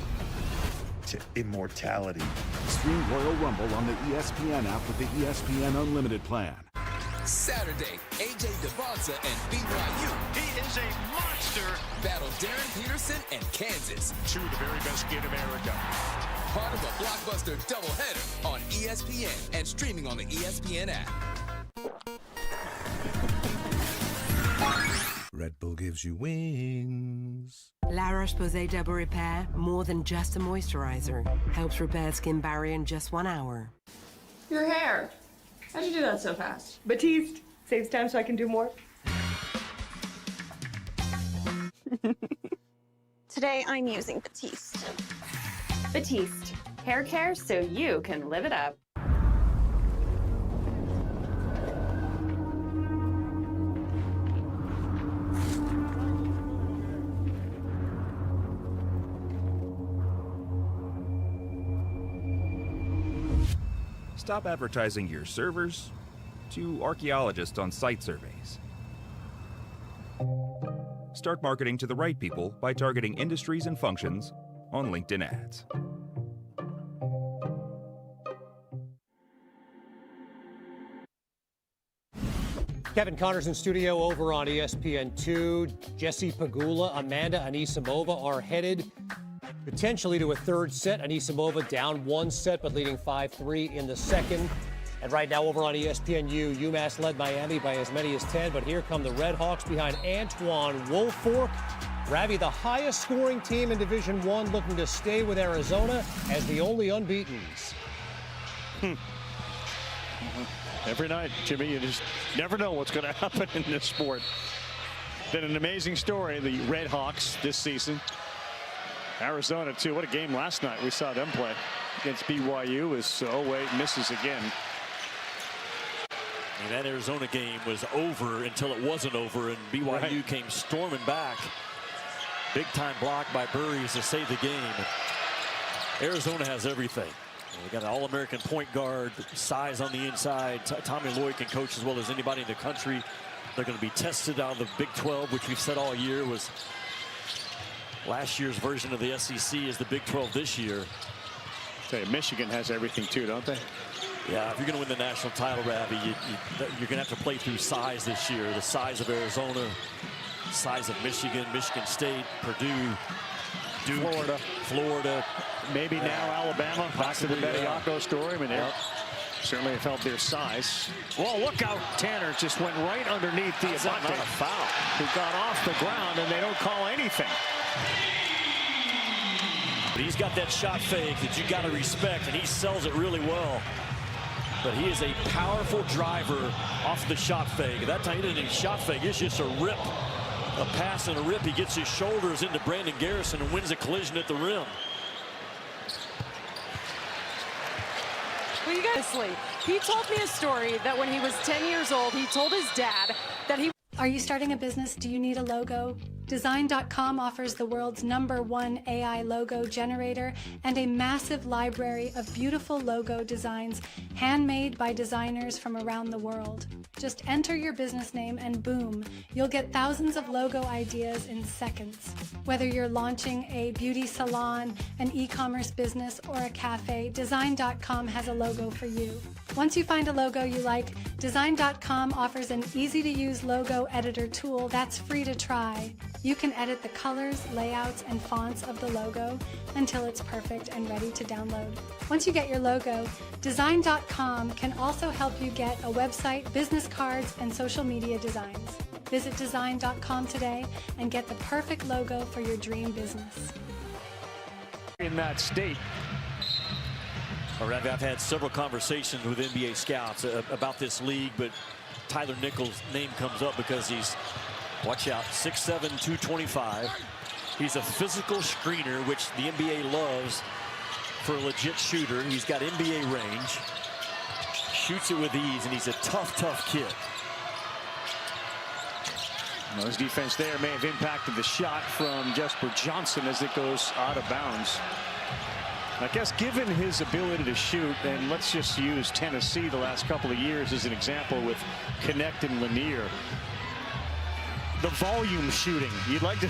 to immortality. Stream Royal Rumble on the ESPN app with the ESPN Unlimited plan. Saturday, AJ Devonta and BYU. He is a monster. Battle Darren Peterson and Kansas. 2 of the very best in America. Part of a blockbuster doubleheader on ESPN and streaming on the ESPN app. Red Bull gives you wings. La Roche-Posay Double Repair, more than just a moisturizer. Helps repair skin barrier in just 1 hour. Your hair. How'd you do that so fast? Batiste. Saves time so I can do more. Today I'm using Batiste. Batiste. Hair care so you can live it up. Stop advertising your servers to archaeologists on site surveys. Start marketing to the right people by targeting industries and functions on LinkedIn ads. Kevin Connors in studio over on ESPN2. Jesse Pegula, Amanda Anisimova are headed potentially to a third set. Anisimova down 1 set, but leading 5-3 in the second. And right now over on ESPNU, UMass led Miami by as many as 10, but here come the Red Hawks behind Antoine Woolfolk. Ravi, the highest scoring team in Division I, looking to stay with Arizona as the only unbeatens. Every night, Jimmy, you just never know what's going to happen in this sport. Been an amazing story, the Red Hawks this season. Arizona, too. What a game last night we saw them play against BYU as Oway misses again. And that Arizona game was over until it wasn't over, and BYU came storming back. Big time block by Burries to save the game. Arizona has everything. We got an All-American point guard, size on the inside. Tommy Lloyd can coach as well as anybody in the country. They're going to be tested out of the Big 12, which we've said all year was last year's version of the SEC is the Big 12 this year. Say, Michigan has everything too, don't they? Yeah, if you're going to win the national title, Ravi, you're going to have to play through size this year. The size of Arizona, size of Michigan, Michigan State, Purdue, Duke, Florida. Maybe now Alabama. Back to the Bediako story. I mean, Yep. certainly have felt their size. Well, look out. Tanner just went right underneath the How's that not a foul? who got off the ground, and they don't call anything. But he's got that shot fake that you got to respect, and he sells it really well. But he is a powerful driver off the shot fake. At that time, he didn't even shot fake. It's just a rip, a pass and a rip. He gets his shoulders into Brandon Garrison and wins a collision at the rim. Well, you guys sleep. He told me a story that when he was 10 years old, he told his dad that he... Are you starting a business? Do you need a logo? Design.com offers the world's #1 AI logo generator and a massive library of beautiful logo designs handmade by designers from around the world. Just enter your business name and boom, you'll get thousands of logo ideas in seconds. Whether you're launching a beauty salon, an e-commerce business, or a cafe, Design.com has a logo for you. Once you find a logo you like, Design.com offers an easy-to-use logo editor tool that's free to try. You can edit the colors, layouts, and fonts of the logo until it's perfect and ready to download. Once you get your logo, Design.com can also help you get a website, business cards, and social media designs. Visit Design.com today and get the perfect logo for your dream business. In that state. I've had several conversations with NBA scouts about this league, but Tyler Nichols' name comes up because he's, watch out, 6'7", 225. He's a physical screener, which the NBA loves for a legit shooter. He's got NBA range, shoots it with ease, and he's a tough, tough kid. Well, his defense there may have impacted the shot from Jesper Johnson as it goes out of bounds. I guess given his ability to shoot, and let's just use Tennessee the last couple of years as an example with Connect and Lanier. The volume shooting, you'd like to,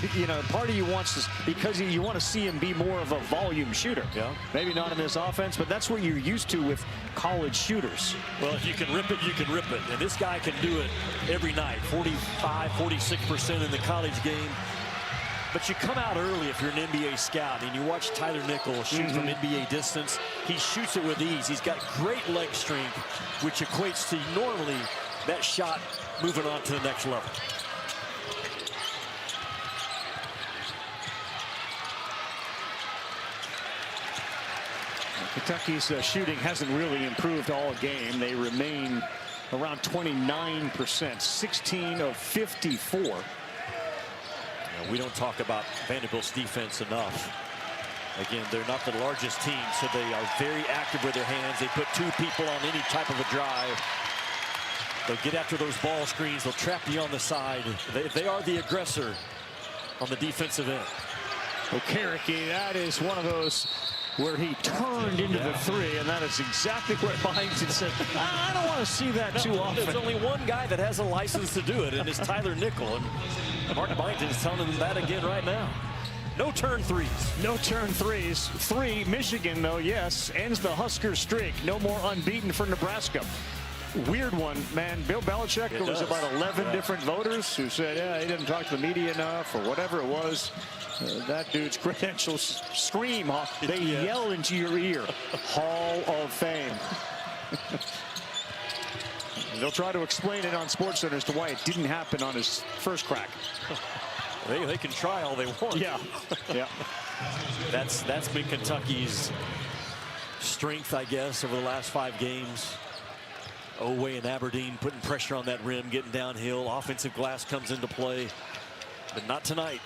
part of you wants to, because you want to see him be more of a volume shooter. Yeah. Maybe not in this offense, but that's what you're used to with college shooters. Well, if you can rip it, you can rip it. And this guy can do it every night, 45, 46% in the college game. But you come out early if you're an NBA scout and you watch Tyler Nichols shoot from NBA distance. He shoots it with ease. He's got great leg strength, which equates to normally that shot moving on to the next level. Kentucky's shooting hasn't really improved all game. They remain around 29%, 16 of 54. We don't talk about Vanderbilt's defense enough. Again, they're not the largest team, so they are very active with their hands. They put two people on any type of a drive. They'll get after those ball screens. They'll trap you on the side. They are the aggressor on the defensive end. Okereke, that is one of those where he turned into the three, and that is exactly what Byington said. I don't want to see that too often. There's only one guy that has a license to do it, and it's Tyler Nichols. And Mark Byington is telling him that again right now. No turn threes. No turn threes. 3, Michigan, though, yes, ends the Husker streak. No more unbeaten for Nebraska. Weird one, man. Bill Belichick, there was about 11 different voters who said, yeah, he didn't talk to the media enough, or whatever it was. That dude's credentials scream. They yell into your ear. Hall of Fame. They'll try to explain it on SportsCenter as to why it didn't happen on his first crack. They can try all they want. Yeah. Yeah. That's been Kentucky's strength, I guess, over the last 5 games. Oway and Aberdeen putting pressure on that rim, getting downhill. Offensive glass comes into play, but not tonight.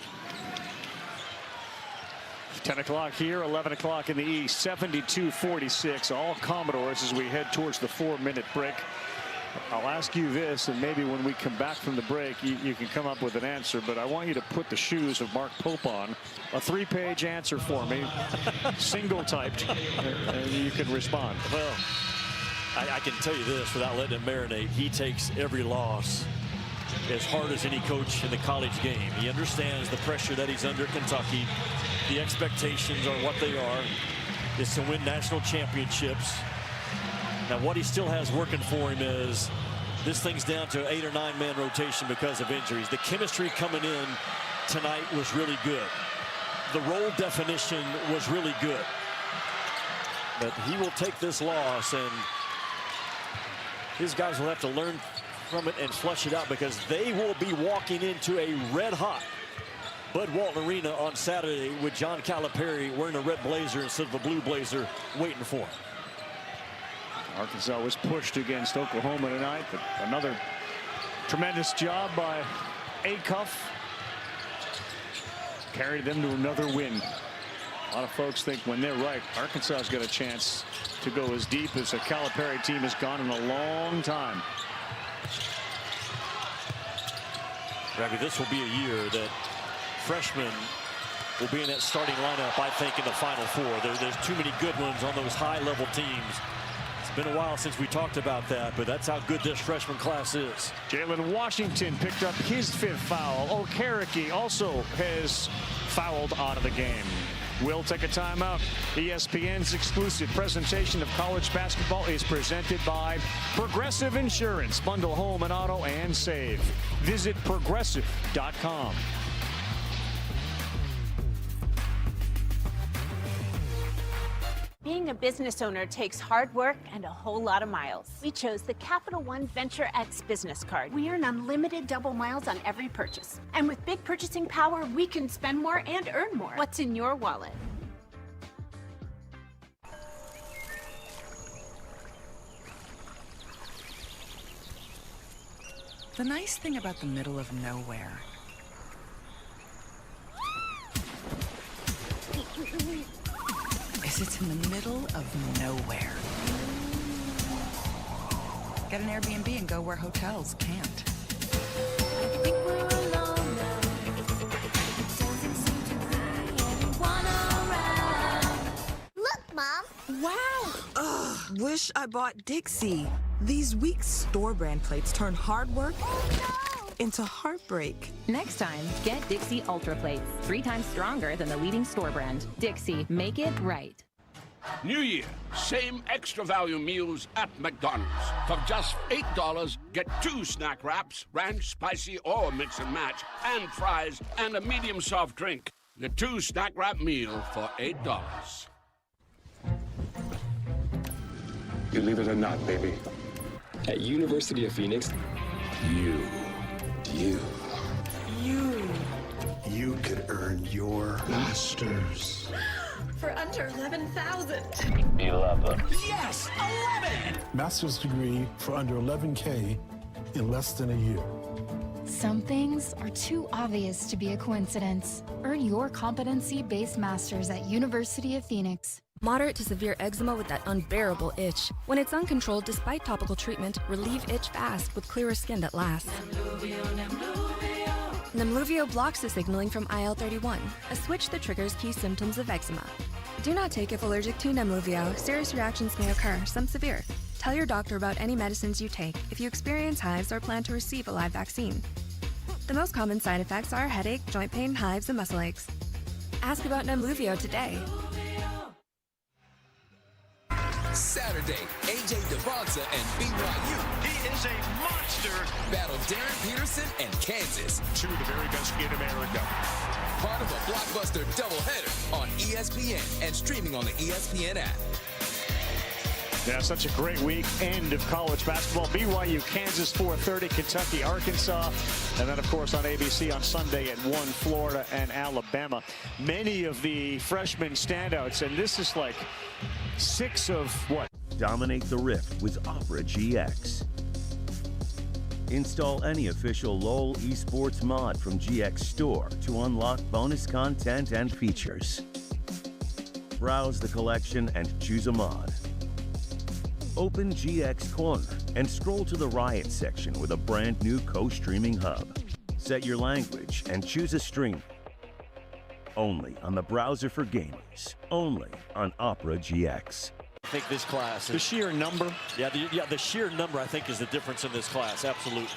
10 o'clock here, 11 o'clock in the East, 72-46. All Commodores as we head towards the 4-minute break. I'll ask you this, and maybe when we come back from the break, you can come up with an answer, but I want you to put the shoes of Mark Pope on. A 3-page answer for me, single typed, and you can respond. Well, I can tell you this without letting him marinate. He takes every loss as hard as any coach in the college game. He understands the pressure that he's under at Kentucky. The expectations are what they are. Is to win national championships. Now, what he still has working for him is this thing's down to an 8 or 9 man rotation because of injuries. The chemistry coming in tonight was really good. The role definition was really good. But he will take this loss, and his guys will have to learn from it and flush it out, because they will be walking into a red-hot Bud Walton Arena on Saturday with John Calipari wearing a red blazer instead of a blue blazer waiting for him. Arkansas was pushed against Oklahoma tonight, but another tremendous job by Acuff. Carried them to another win. A lot of folks think when they're right, Arkansas's got a chance to go as deep as a Calipari team has gone in a long time. Ravi, this will be a year that freshmen will be in that starting lineup, I think, in the Final Four. There's too many good ones on those high-level teams. It's been a while since we talked about that, but that's how good this freshman class is. Jalen Washington picked up his 5th foul. Okereke also has fouled out of the game. We'll take a timeout. ESPN's exclusive presentation of college basketball is presented by Progressive Insurance. Bundle home and auto and save. Visit progressive.com. Being a business owner takes hard work and a whole lot of miles. We chose the Capital One Venture X business card. We earn unlimited double miles on every purchase. And with big purchasing power, we can spend more and earn more. What's in your wallet? The nice thing about the middle of nowhere is it's in the middle of nowhere. Get an Airbnb and go where hotels can't. Look, Mom. Wow! Ugh, wish I bought Dixie. These weak store brand plates turn hard work into heartbreak. Next time, get Dixie Ultra Plates. 3 times stronger than the leading store brand. Dixie, make it right. New Year, same extra value meals at McDonald's. For just $8, get 2 snack wraps, ranch, spicy, or mix and match, and fries, and a medium soft drink. The 2 snack wrap meal for $8. Believe it or not, baby, at University of Phoenix, you could earn your master's. For under 11,000. 11. Yes, 11! Master's degree for under $11K in less than a year. Some things are too obvious to be a coincidence. Earn your competency-based master's at University of Phoenix. Moderate to severe eczema with that unbearable itch. When it's uncontrolled despite topical treatment, relieve itch fast with clearer skin that lasts. Nemluvio blocks the signaling from IL-31, a switch that triggers key symptoms of eczema. Do not take if allergic to Nemluvio. Serious reactions may occur, some severe. Tell your doctor about any medicines you take if you experience hives or plan to receive a live vaccine. The most common side effects are headache, joint pain, hives, and muscle aches. Ask about Nemluvio today. Saturday, AJ Devonta and BYU. He is a monster. Battle Darren Peterson and Kansas. 2 of the very best in America. Part of a blockbuster doubleheader on ESPN and streaming on the ESPN app. Yeah, such a great week end of college basketball. BYU, Kansas, 4:30, Kentucky, Arkansas, and then, of course, on ABC on Sunday at 1, Florida and Alabama. Many of the freshman standouts, and this is like 6 of what? Dominate the Rift with Opera GX. Install any official LOL esports mod from GX Store to unlock bonus content and features. Browse the collection and choose a mod. Open GX Corner and scroll to the Riot section with a brand new co-streaming hub. Set your language and choose a stream. Only on the browser for gamers. Only on Opera GX. I think this class. The sheer number. Yeah, the sheer number, I think, is the difference in this class. Absolutely.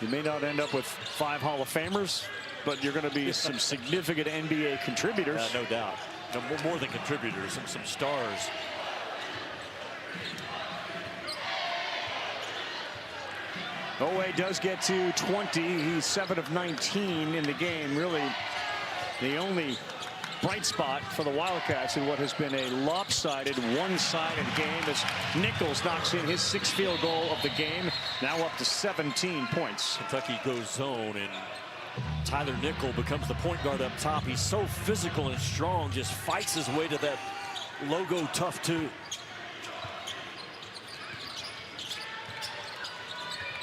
You may not end up with 5 Hall of Famers, but you're going to be some significant NBA contributors. No doubt. No, more than contributors, some stars. Oway does get to 20. He's 7 of 19 in the game. Really, the only bright spot for the Wildcats in what has been a lopsided, one-sided game as Nichols knocks in his 6th field goal of the game, now up to 17 points. Kentucky goes zone, and Tyler Nickel becomes the point guard up top. He's so physical and strong, just fights his way to that logo tough two.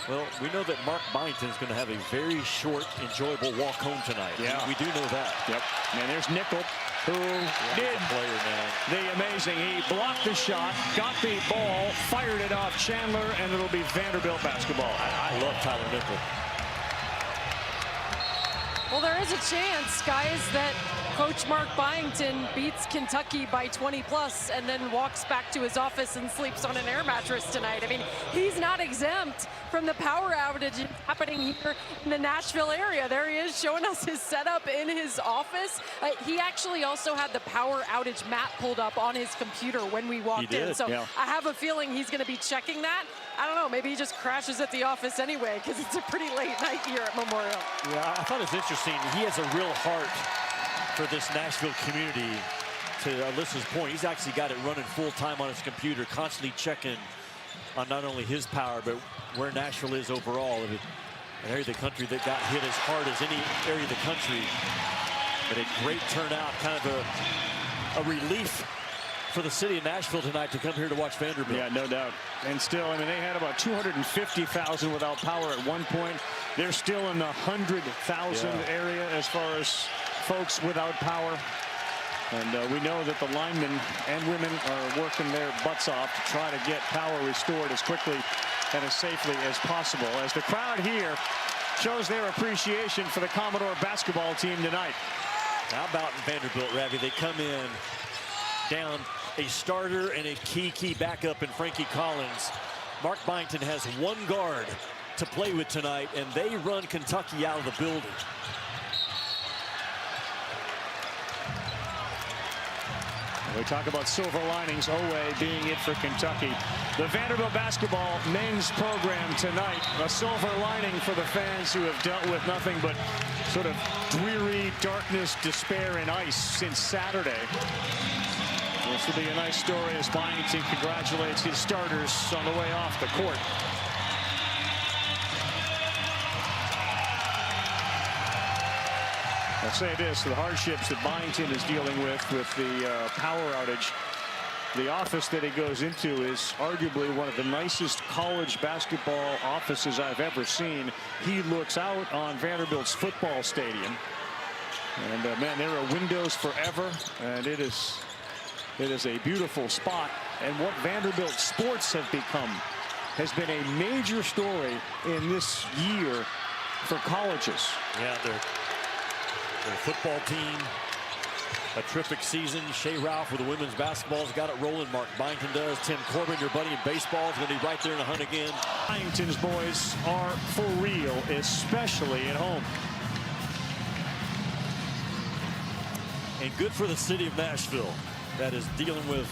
Well, we know that Mark Byington is going to have a very short, enjoyable walk home tonight. Yeah. We do know that. Yep. And there's Nickel, who did player, man. the amazing. He blocked the shot, got the ball, fired it off Chandler, and it'll be Vanderbilt basketball. I love Tyler Nickel. Well, there is a chance, guys, that Coach Mark Byington beats Kentucky by 20+ and then walks back to his office and sleeps on an air mattress tonight. I mean, he's not exempt from the power outage happening here in the Nashville area. There he is showing us his setup in his office. He actually also had the power outage map pulled up on his computer when we walked in. So yeah. I have a feeling he's going to be checking that. I don't know, maybe he just crashes at the office anyway because it's a pretty late night here at Memorial. Yeah, I thought it was interesting. He has a real heart for this Nashville community. To Alyssa's point, he's actually got it running full time on his computer, constantly checking on not only his power, but where Nashville is overall. An area of the country that got hit as hard as any area of the country. But a great turnout, kind of a relief for the city of Nashville tonight to come here to watch Vanderbilt. Yeah, no doubt. And still, I mean, they had about 250,000 without power at one point. They're still in the 100,000 area as far as folks without power. And we know that the linemen and women are working their butts off to try to get power restored as quickly and as safely as possible. As the crowd here shows their appreciation for the Commodore basketball team tonight. How about in Vanderbilt, Ravi? They come in down a starter and a key backup in Frankie Collins. Mark Byington has one guard to play with tonight, and they run Kentucky out of the building. We talk about silver linings, Oway being it for Kentucky. The Vanderbilt basketball men's program tonight, a silver lining for the fans who have dealt with nothing but sort of dreary darkness, despair, and ice since Saturday. This will be a nice story as Byington congratulates his starters on the way off the court. I'll say this, the hardships that Byington is dealing with the power outage. The office that he goes into is arguably one of the nicest college basketball offices I've ever seen. He looks out on Vanderbilt's football stadium. And man, there are windows forever, and it is a beautiful spot. And what Vanderbilt sports have become has been a major story in this year for colleges. Yeah, their football team, a terrific season. Shea Ralph with the women's basketball's got it rolling. Mark Byington does. Tim Corbin, your buddy in baseball, is going to be right there in the hunt again. Byington's boys are for real, especially at home. And good for the city of Nashville that is dealing with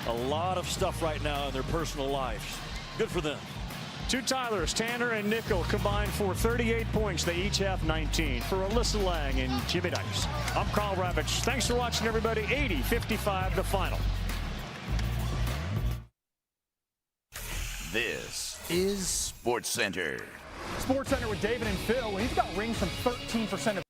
a lot of stuff right now in their personal lives. Good for them. Two Tylers, Tanner and Nickel, combined for 38 points. They each have 19. For Alyssa Lang and Jimmy Dice, I'm Carl Ravitch. Thanks for watching, everybody. 80-55 the final. This is SportsCenter. SportsCenter with David and Phil. When you've got rings from 13% of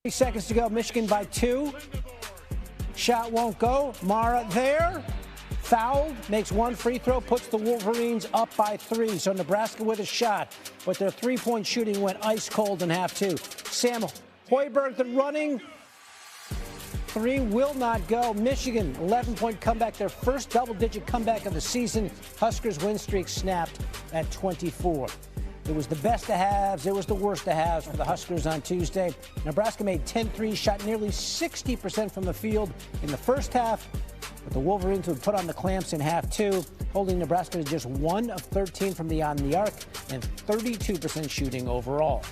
3 seconds to go. Michigan by 2. Shot won't go. Mara there. Fouled. Makes one free throw. Puts the Wolverines up by 3. So Nebraska with a shot. But their three-point shooting went ice cold in half 2. Sam Hoiberg, the running. 3 will not go. Michigan, 11-point comeback. Their first double-digit comeback of the season. Huskers' win streak snapped at 24. It was the best of halves. It was the worst of halves for the Huskers on Tuesday. Nebraska made 10 threes, shot nearly 60% from the field in the first half. But the Wolverines would put on the clamps in half 2, holding Nebraska to just 1 of 13 from beyond the arc and 32% shooting overall.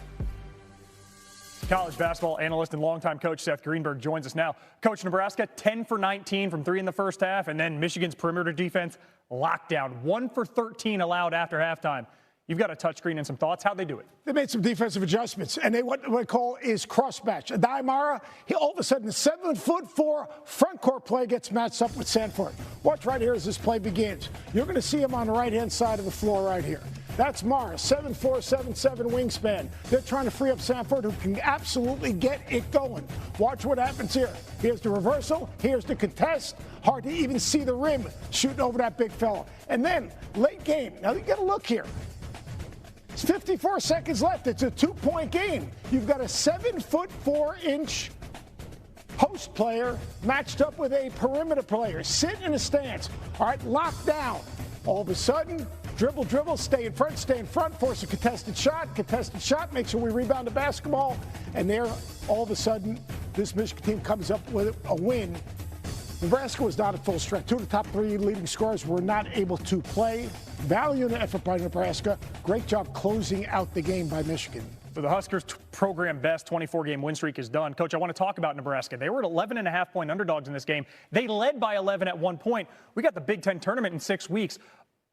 College basketball analyst and longtime coach Seth Greenberg joins us now. Coach, Nebraska 10 for 19 from 3 in the first half, and then Michigan's perimeter defense lockdown. 1 for 13 allowed after halftime. You've got a touchscreen and some thoughts. How'd they do it? They made some defensive adjustments, and they what I call is cross-match. Daimara, he all of a sudden, the 7'4" front court play gets matched up with Sanford. Watch right here as this play begins. You're going to see him on the right-hand side of the floor right here. That's Mara, 7'4", 7'7" wingspan. They're trying to free up Sanford, who can absolutely get it going. Watch what happens here. Here's the reversal. Here's the contest. Hard to even see the rim shooting over that big fella. And then, late game. Now, you got to look here. It's 54 seconds left. It's a 2-point game. You've got a 7'4" post player matched up with a perimeter player. Sit in a stance. All right, locked down. All of a sudden, dribble, stay in front, force a contested shot, make sure we rebound the basketball. And there, all of a sudden, this Michigan team comes up with a win. Nebraska was not at full strength. 2 of the top 3 leading scorers were not able to play. Valiant effort by Nebraska. Great job closing out the game by Michigan. So the Huskers' program best 24-game win streak is done. Coach, I want to talk about Nebraska. They were at 11.5-point underdogs in this game. They led by 11 at one point. We got the Big Ten tournament in 6 weeks.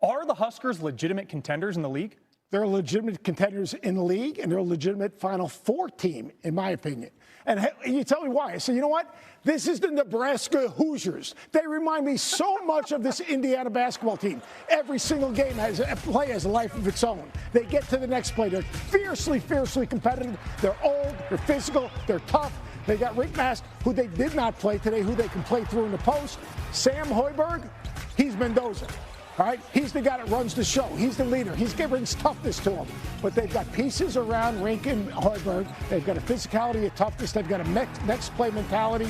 Are the Huskers legitimate contenders in the league? They're legitimate contenders in the league, and they're a legitimate Final Four team, in my opinion. And you tell me why. I say, you know what? This is the Nebraska Hoosiers. They remind me so much of this Indiana basketball team. Every single game has a play has a life of its own. They get to the next play. They're fiercely competitive. They're old. They're physical. They're tough. They got Rick Mast, who they did not play today, who they can play through in the post. Sam Hoiberg, he's Mendoza. All right, he's the guy that runs the show. He's the leader. He brings toughness to him. But they've got pieces around Rink and Hoiberg. They've got a physicality, a toughness. They've got a next play mentality.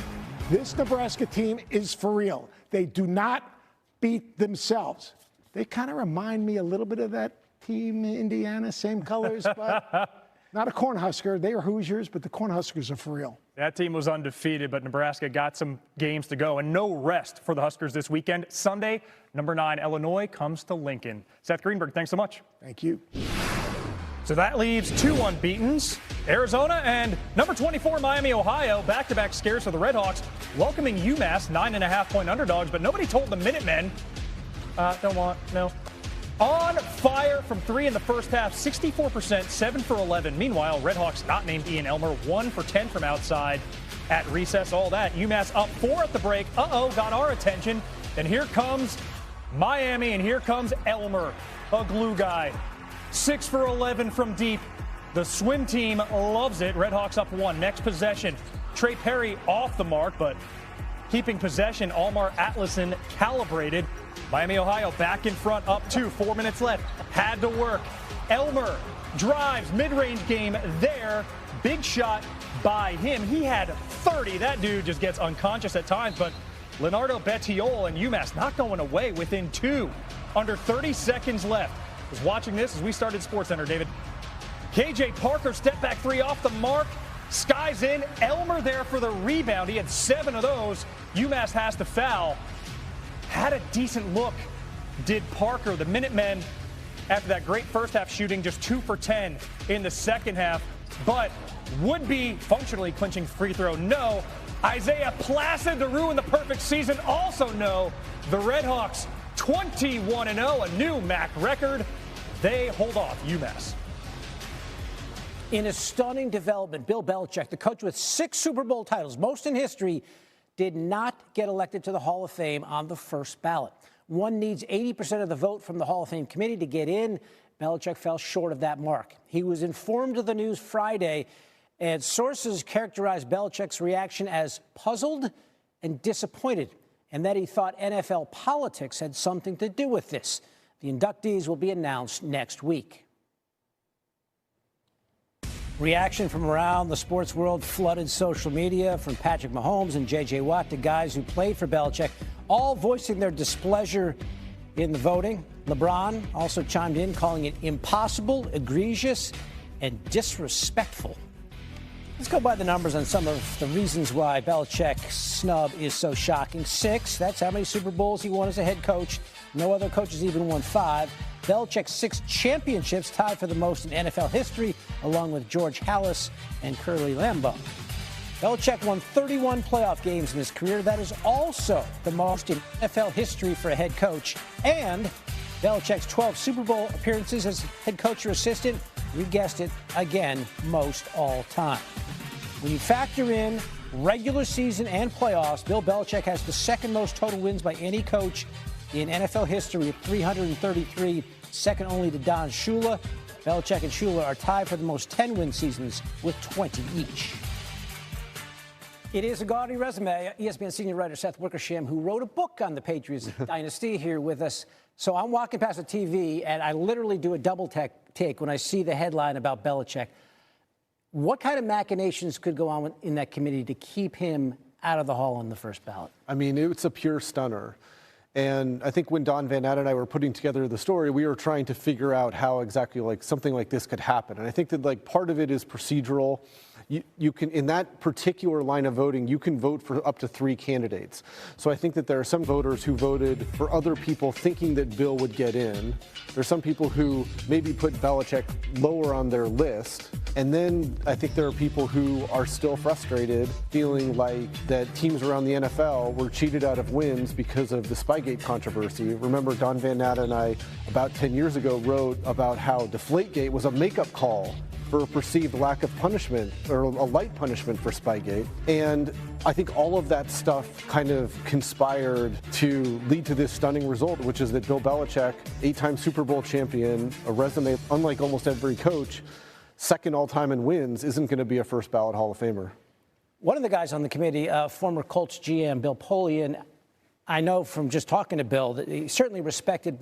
This Nebraska team is for real. They do not beat themselves. They kind of remind me a little bit of that team in Indiana, same colors, but not a Cornhusker. They are Hoosiers, but the Cornhuskers are for real. That team was undefeated, but Nebraska got some games to go, and no rest for the Huskers this weekend. Sunday, number 9, Illinois comes to Lincoln. Seth Greenberg, thanks so much. Thank you. So that leaves 2 unbeatens, Arizona and number 24, Miami, Ohio. Back-to-back scares for the Redhawks, welcoming UMass, 9.5-point underdogs, but nobody told the Minutemen, on fire from 3 in the first half, 64%, 7 for 11. Meanwhile, Redhawks not named Ian Elmer, 1 for 10 from outside at recess. All that. UMass up 4 at the break. Got our attention. Then here comes Miami, and here comes Elmer, a glue guy. 6 for 11 from deep. The swim team loves it. Redhawks up 1. Next possession. Trey Perry off the mark, but keeping possession. Almar Atlason calibrated. Miami, Ohio back in front, up 2, 4 minutes left. Had to work. Elmer drives, mid-range game there. Big shot by him. He had 30. That dude just gets unconscious at times, but Leonardo Bettiol and UMass not going away within 2. Under 30 seconds left. I was watching this as we started SportsCenter, David. KJ Parker, step back 3 off the mark. Skies in. Elmer there for the rebound. He had 7 of those. UMass has to foul. Had a decent look, did Parker. The Minutemen, after that great first half shooting, just 2 for 10 in the second half, but would be functionally clinching free throw. No. Isaiah Placid to ruin the perfect season. Also no. The Redhawks 21-0, a new MAC record. They hold off UMass. In a stunning development, Bill Belichick, the coach with 6 Super Bowl titles, most in history, did not get elected to the Hall of Fame on the first ballot. One needs 80% of the vote from the Hall of Fame committee to get in. Belichick fell short of that mark. He was informed of the news Friday And sources characterize Belichick's reaction as puzzled and disappointed, and that he thought NFL politics had something to do with this. The inductees will be announced next week. Reaction from around the sports world flooded social media, from Patrick Mahomes and J.J. Watt to guys who played for Belichick, all voicing their displeasure in the voting. LeBron also chimed in, calling it impossible, egregious, and disrespectful. Let's go by the numbers on some of the reasons why Belichick's snub is so shocking. 6, that's how many Super Bowls he won as a head coach. No other coaches even won 5. Belichick's 6 championships, tied for the most in NFL history, along with George Halas and Curly Lambeau. Belichick won 31 playoff games in his career. That is also the most in NFL history for a head coach. And Belichick's 12 Super Bowl appearances as head coach or assistant, we guessed it, again, most all time. When you factor in regular season and playoffs, Bill Belichick has the second most total wins by any coach in NFL history at 333, second only to Don Shula. Belichick and Shula are tied for the most 10-win seasons with 20 each. It is a gaudy resume. ESPN senior writer Seth Wickersham, who wrote a book on the Patriots dynasty, here with us. So I'm walking past the TV, and I literally do a double take when I see the headline about Belichick. What kind of machinations could go on in that committee to keep him out of the Hall on the first ballot? I mean, it's a pure stunner. And I think when Don Van Natten and I were putting together the story, we were trying to figure out how exactly something like this could happen. And I think that part of it is procedural. You can, in that particular line of voting, you can vote for up to 3 candidates. So I think that there are some voters who voted for other people thinking that Bill would get in. There's some people who maybe put Belichick lower on their list. And then I think there are people who are still frustrated, feeling like that teams around the NFL were cheated out of wins because of the Spygate controversy. Remember, Don Van Natten and I, about 10 years ago, wrote about how Deflategate was a makeup call for a perceived lack of punishment, or a light punishment for Spygate. And I think all of that stuff kind of conspired to lead to this stunning result, which is that Bill Belichick, 8-time Super Bowl champion, a resume unlike almost every coach, second all-time in wins, isn't going to be a first ballot Hall of Famer. One of the guys on the committee, former Colts GM Bill Polian, I know from just talking to Bill that he certainly respected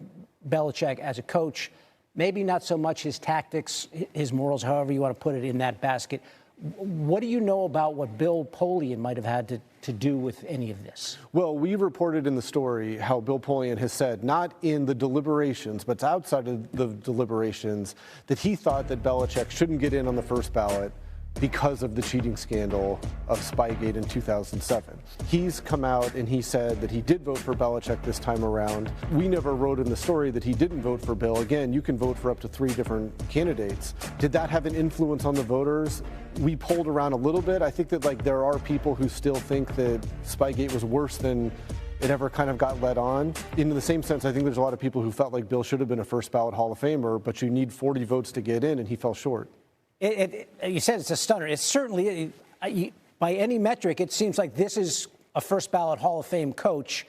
Belichick as a coach. Maybe not so much his tactics, his morals, however you want to put it, in that basket. What do you know about what Bill Polian might have had to do with any of this? Well, we reported in the story how Bill Polian has said, not in the deliberations, but outside of the deliberations, that he thought that Belichick shouldn't get in on the first ballot because of the cheating scandal of Spygate in 2007. He's come out and he said that he did vote for Belichick this time around. We never wrote in the story that he didn't vote for Bill. Again, you can vote for up to 3 different candidates. Did that have an influence on the voters? We polled around a little bit. I think that there are people who still think that Spygate was worse than it ever kind of got led on. In the same sense, I think there's a lot of people who felt like Bill should have been a first ballot Hall of Famer, but you need 40 votes to get in, and he fell short. You said it's a stunner. It's certainly, by any metric, it seems like this is a first ballot Hall of Fame coach.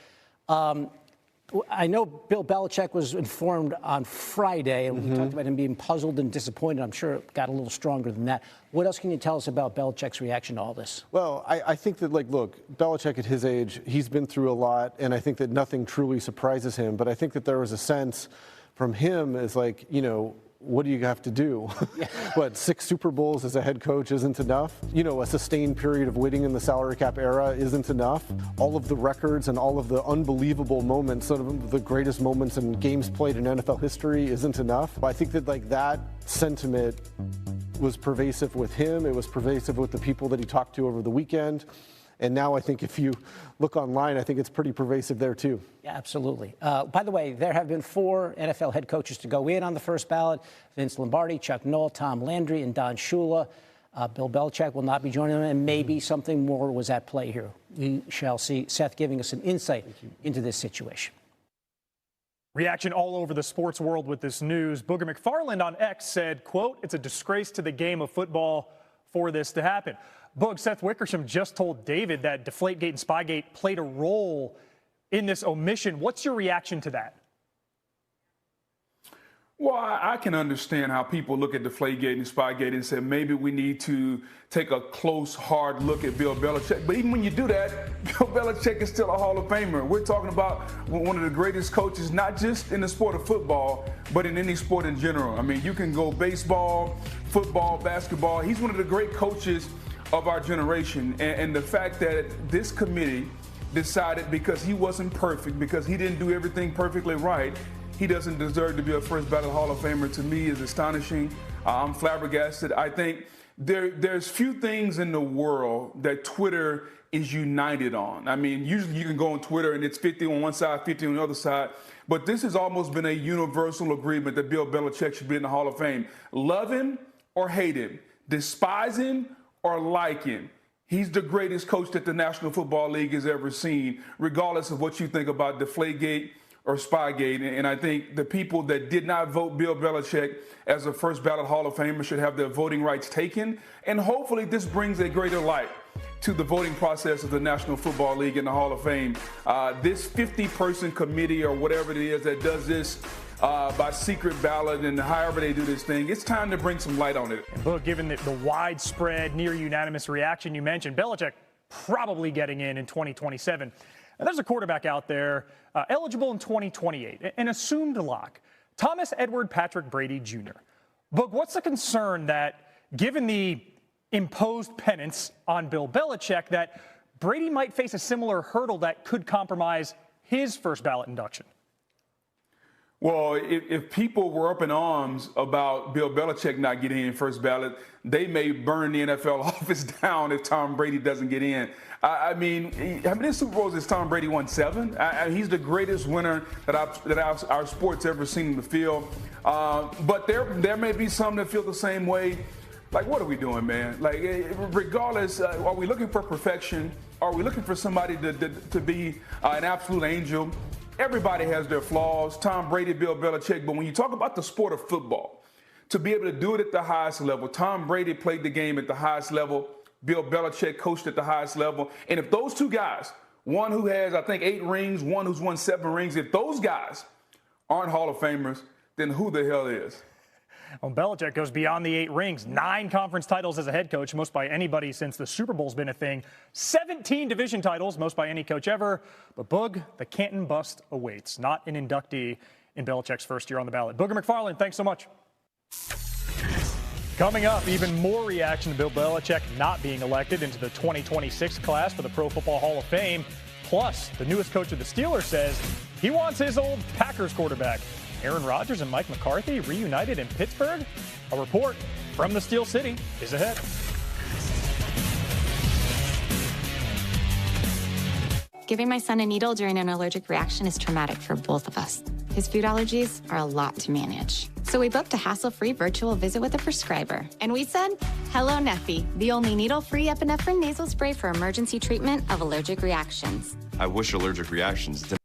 I know Bill Belichick was informed on Friday, and we talked about him being puzzled and disappointed. I'm sure it got a little stronger than that. What else can you tell us about Belichick's reaction to all this? Well, I think that, look, Belichick at his age, he's been through a lot, and I think that nothing truly surprises him. But I think that there was a sense from him as what do you have to do? What, 6 Super Bowls as a head coach isn't enough? A sustained period of winning in the salary cap era isn't enough? All of the records and all of the unbelievable moments, some of the greatest moments in games played in NFL history isn't enough? I think that that sentiment was pervasive with him. It was pervasive with the people that he talked to over the weekend. And now I think if you look online, I think it's pretty pervasive there, too. Yeah, absolutely. By the way, there have been 4 NFL head coaches to go in on the first ballot: Vince Lombardi, Chuck Noll, Tom Landry, and Don Shula. Bill Belichick will not be joining them, and maybe something more was at play here. We shall see. Seth giving us some insight into this situation. Reaction all over the sports world with this news. Booger McFarland on X said, quote, "It's a disgrace to the game of football for this to happen." Boog, Seth Wickersham just told David that Deflategate and Spygate played a role in this omission. What's your reaction to that? Well, I can understand how people look at Deflategate and Spygate and say maybe we need to take a close, hard look at Bill Belichick. But even when you do that, Bill Belichick is still a Hall of Famer. We're talking about one of the greatest coaches, not just in the sport of football, but in any sport in general. I mean, you can go baseball, football, basketball. He's one of the great coaches of our generation. And the fact that this committee decided because he wasn't perfect, because he didn't do everything perfectly right, he doesn't deserve to be a first ballot Hall of Famer, to me is astonishing. I'm flabbergasted. I think there's few things in the world that Twitter is united on. I mean, usually you can go on Twitter and it's 50 on one side, 50 on the other side. But this has almost been a universal agreement that Bill Belichick should be in the Hall of Fame. Love him or hate him, despise him or like him. He's the greatest coach that the National Football League has ever seen, regardless of what you think about Deflategate or Spygate. And I think the people that did not vote Bill Belichick as a first ballot Hall of Famer should have their voting rights taken. And hopefully this brings a greater light to the voting process of the National Football League and the Hall of Fame. This 50-person committee or whatever it is that does this by secret ballot and however they do this thing, it's time to bring some light on it. But given the widespread, near unanimous reaction you mentioned, Belichick probably getting in 2027. And there's a quarterback out there eligible in 2028, an assumed lock, Thomas Edward Patrick Brady Jr. But what's the concern that, given the imposed penance on Bill Belichick, that Brady might face a similar hurdle that could compromise his first ballot induction? Well, if people were up in arms about Bill Belichick not getting in first ballot, they may burn the NFL office down if Tom Brady doesn't get in. I mean, how many Super Bowls has Tom Brady won? 7? He's the greatest winner that our sport's ever seen in the field. But there may be some that feel the same way. Like, what are we doing, man? Like, regardless, are we looking for perfection? Are we looking for somebody to be an absolute angel? Everybody has their flaws, Tom Brady, Bill Belichick, but when you talk about the sport of football, to be able to do it at the highest level, Tom Brady played the game at the highest level, Bill Belichick coached at the highest level, and if those two guys, one who has, I think, 8 rings, one who's won 7 rings, if those guys aren't Hall of Famers, then who the hell is? Well, Belichick goes beyond the 8 rings, 9 conference titles as a head coach, most by anybody since the Super Bowl's been a thing, 17 division titles, most by any coach ever. But Boog, the Canton bust awaits, not an inductee in Belichick's first year on the ballot. Booger McFarland, thanks so much. Coming up, even more reaction to Bill Belichick not being elected into the 2026 class for the Pro Football Hall of Fame. Plus, the newest coach of the Steelers says he wants his old Packers quarterback. Aaron Rodgers and Mike McCarthy reunited in Pittsburgh? A report from the Steel City is ahead. Giving my son a needle during an allergic reaction is traumatic for both of us. His food allergies are a lot to manage. So we booked a hassle-free virtual visit with a prescriber. And we said, hello, Neffy, the only needle-free epinephrine nasal spray for emergency treatment of allergic reactions. I wish allergic reactions didn't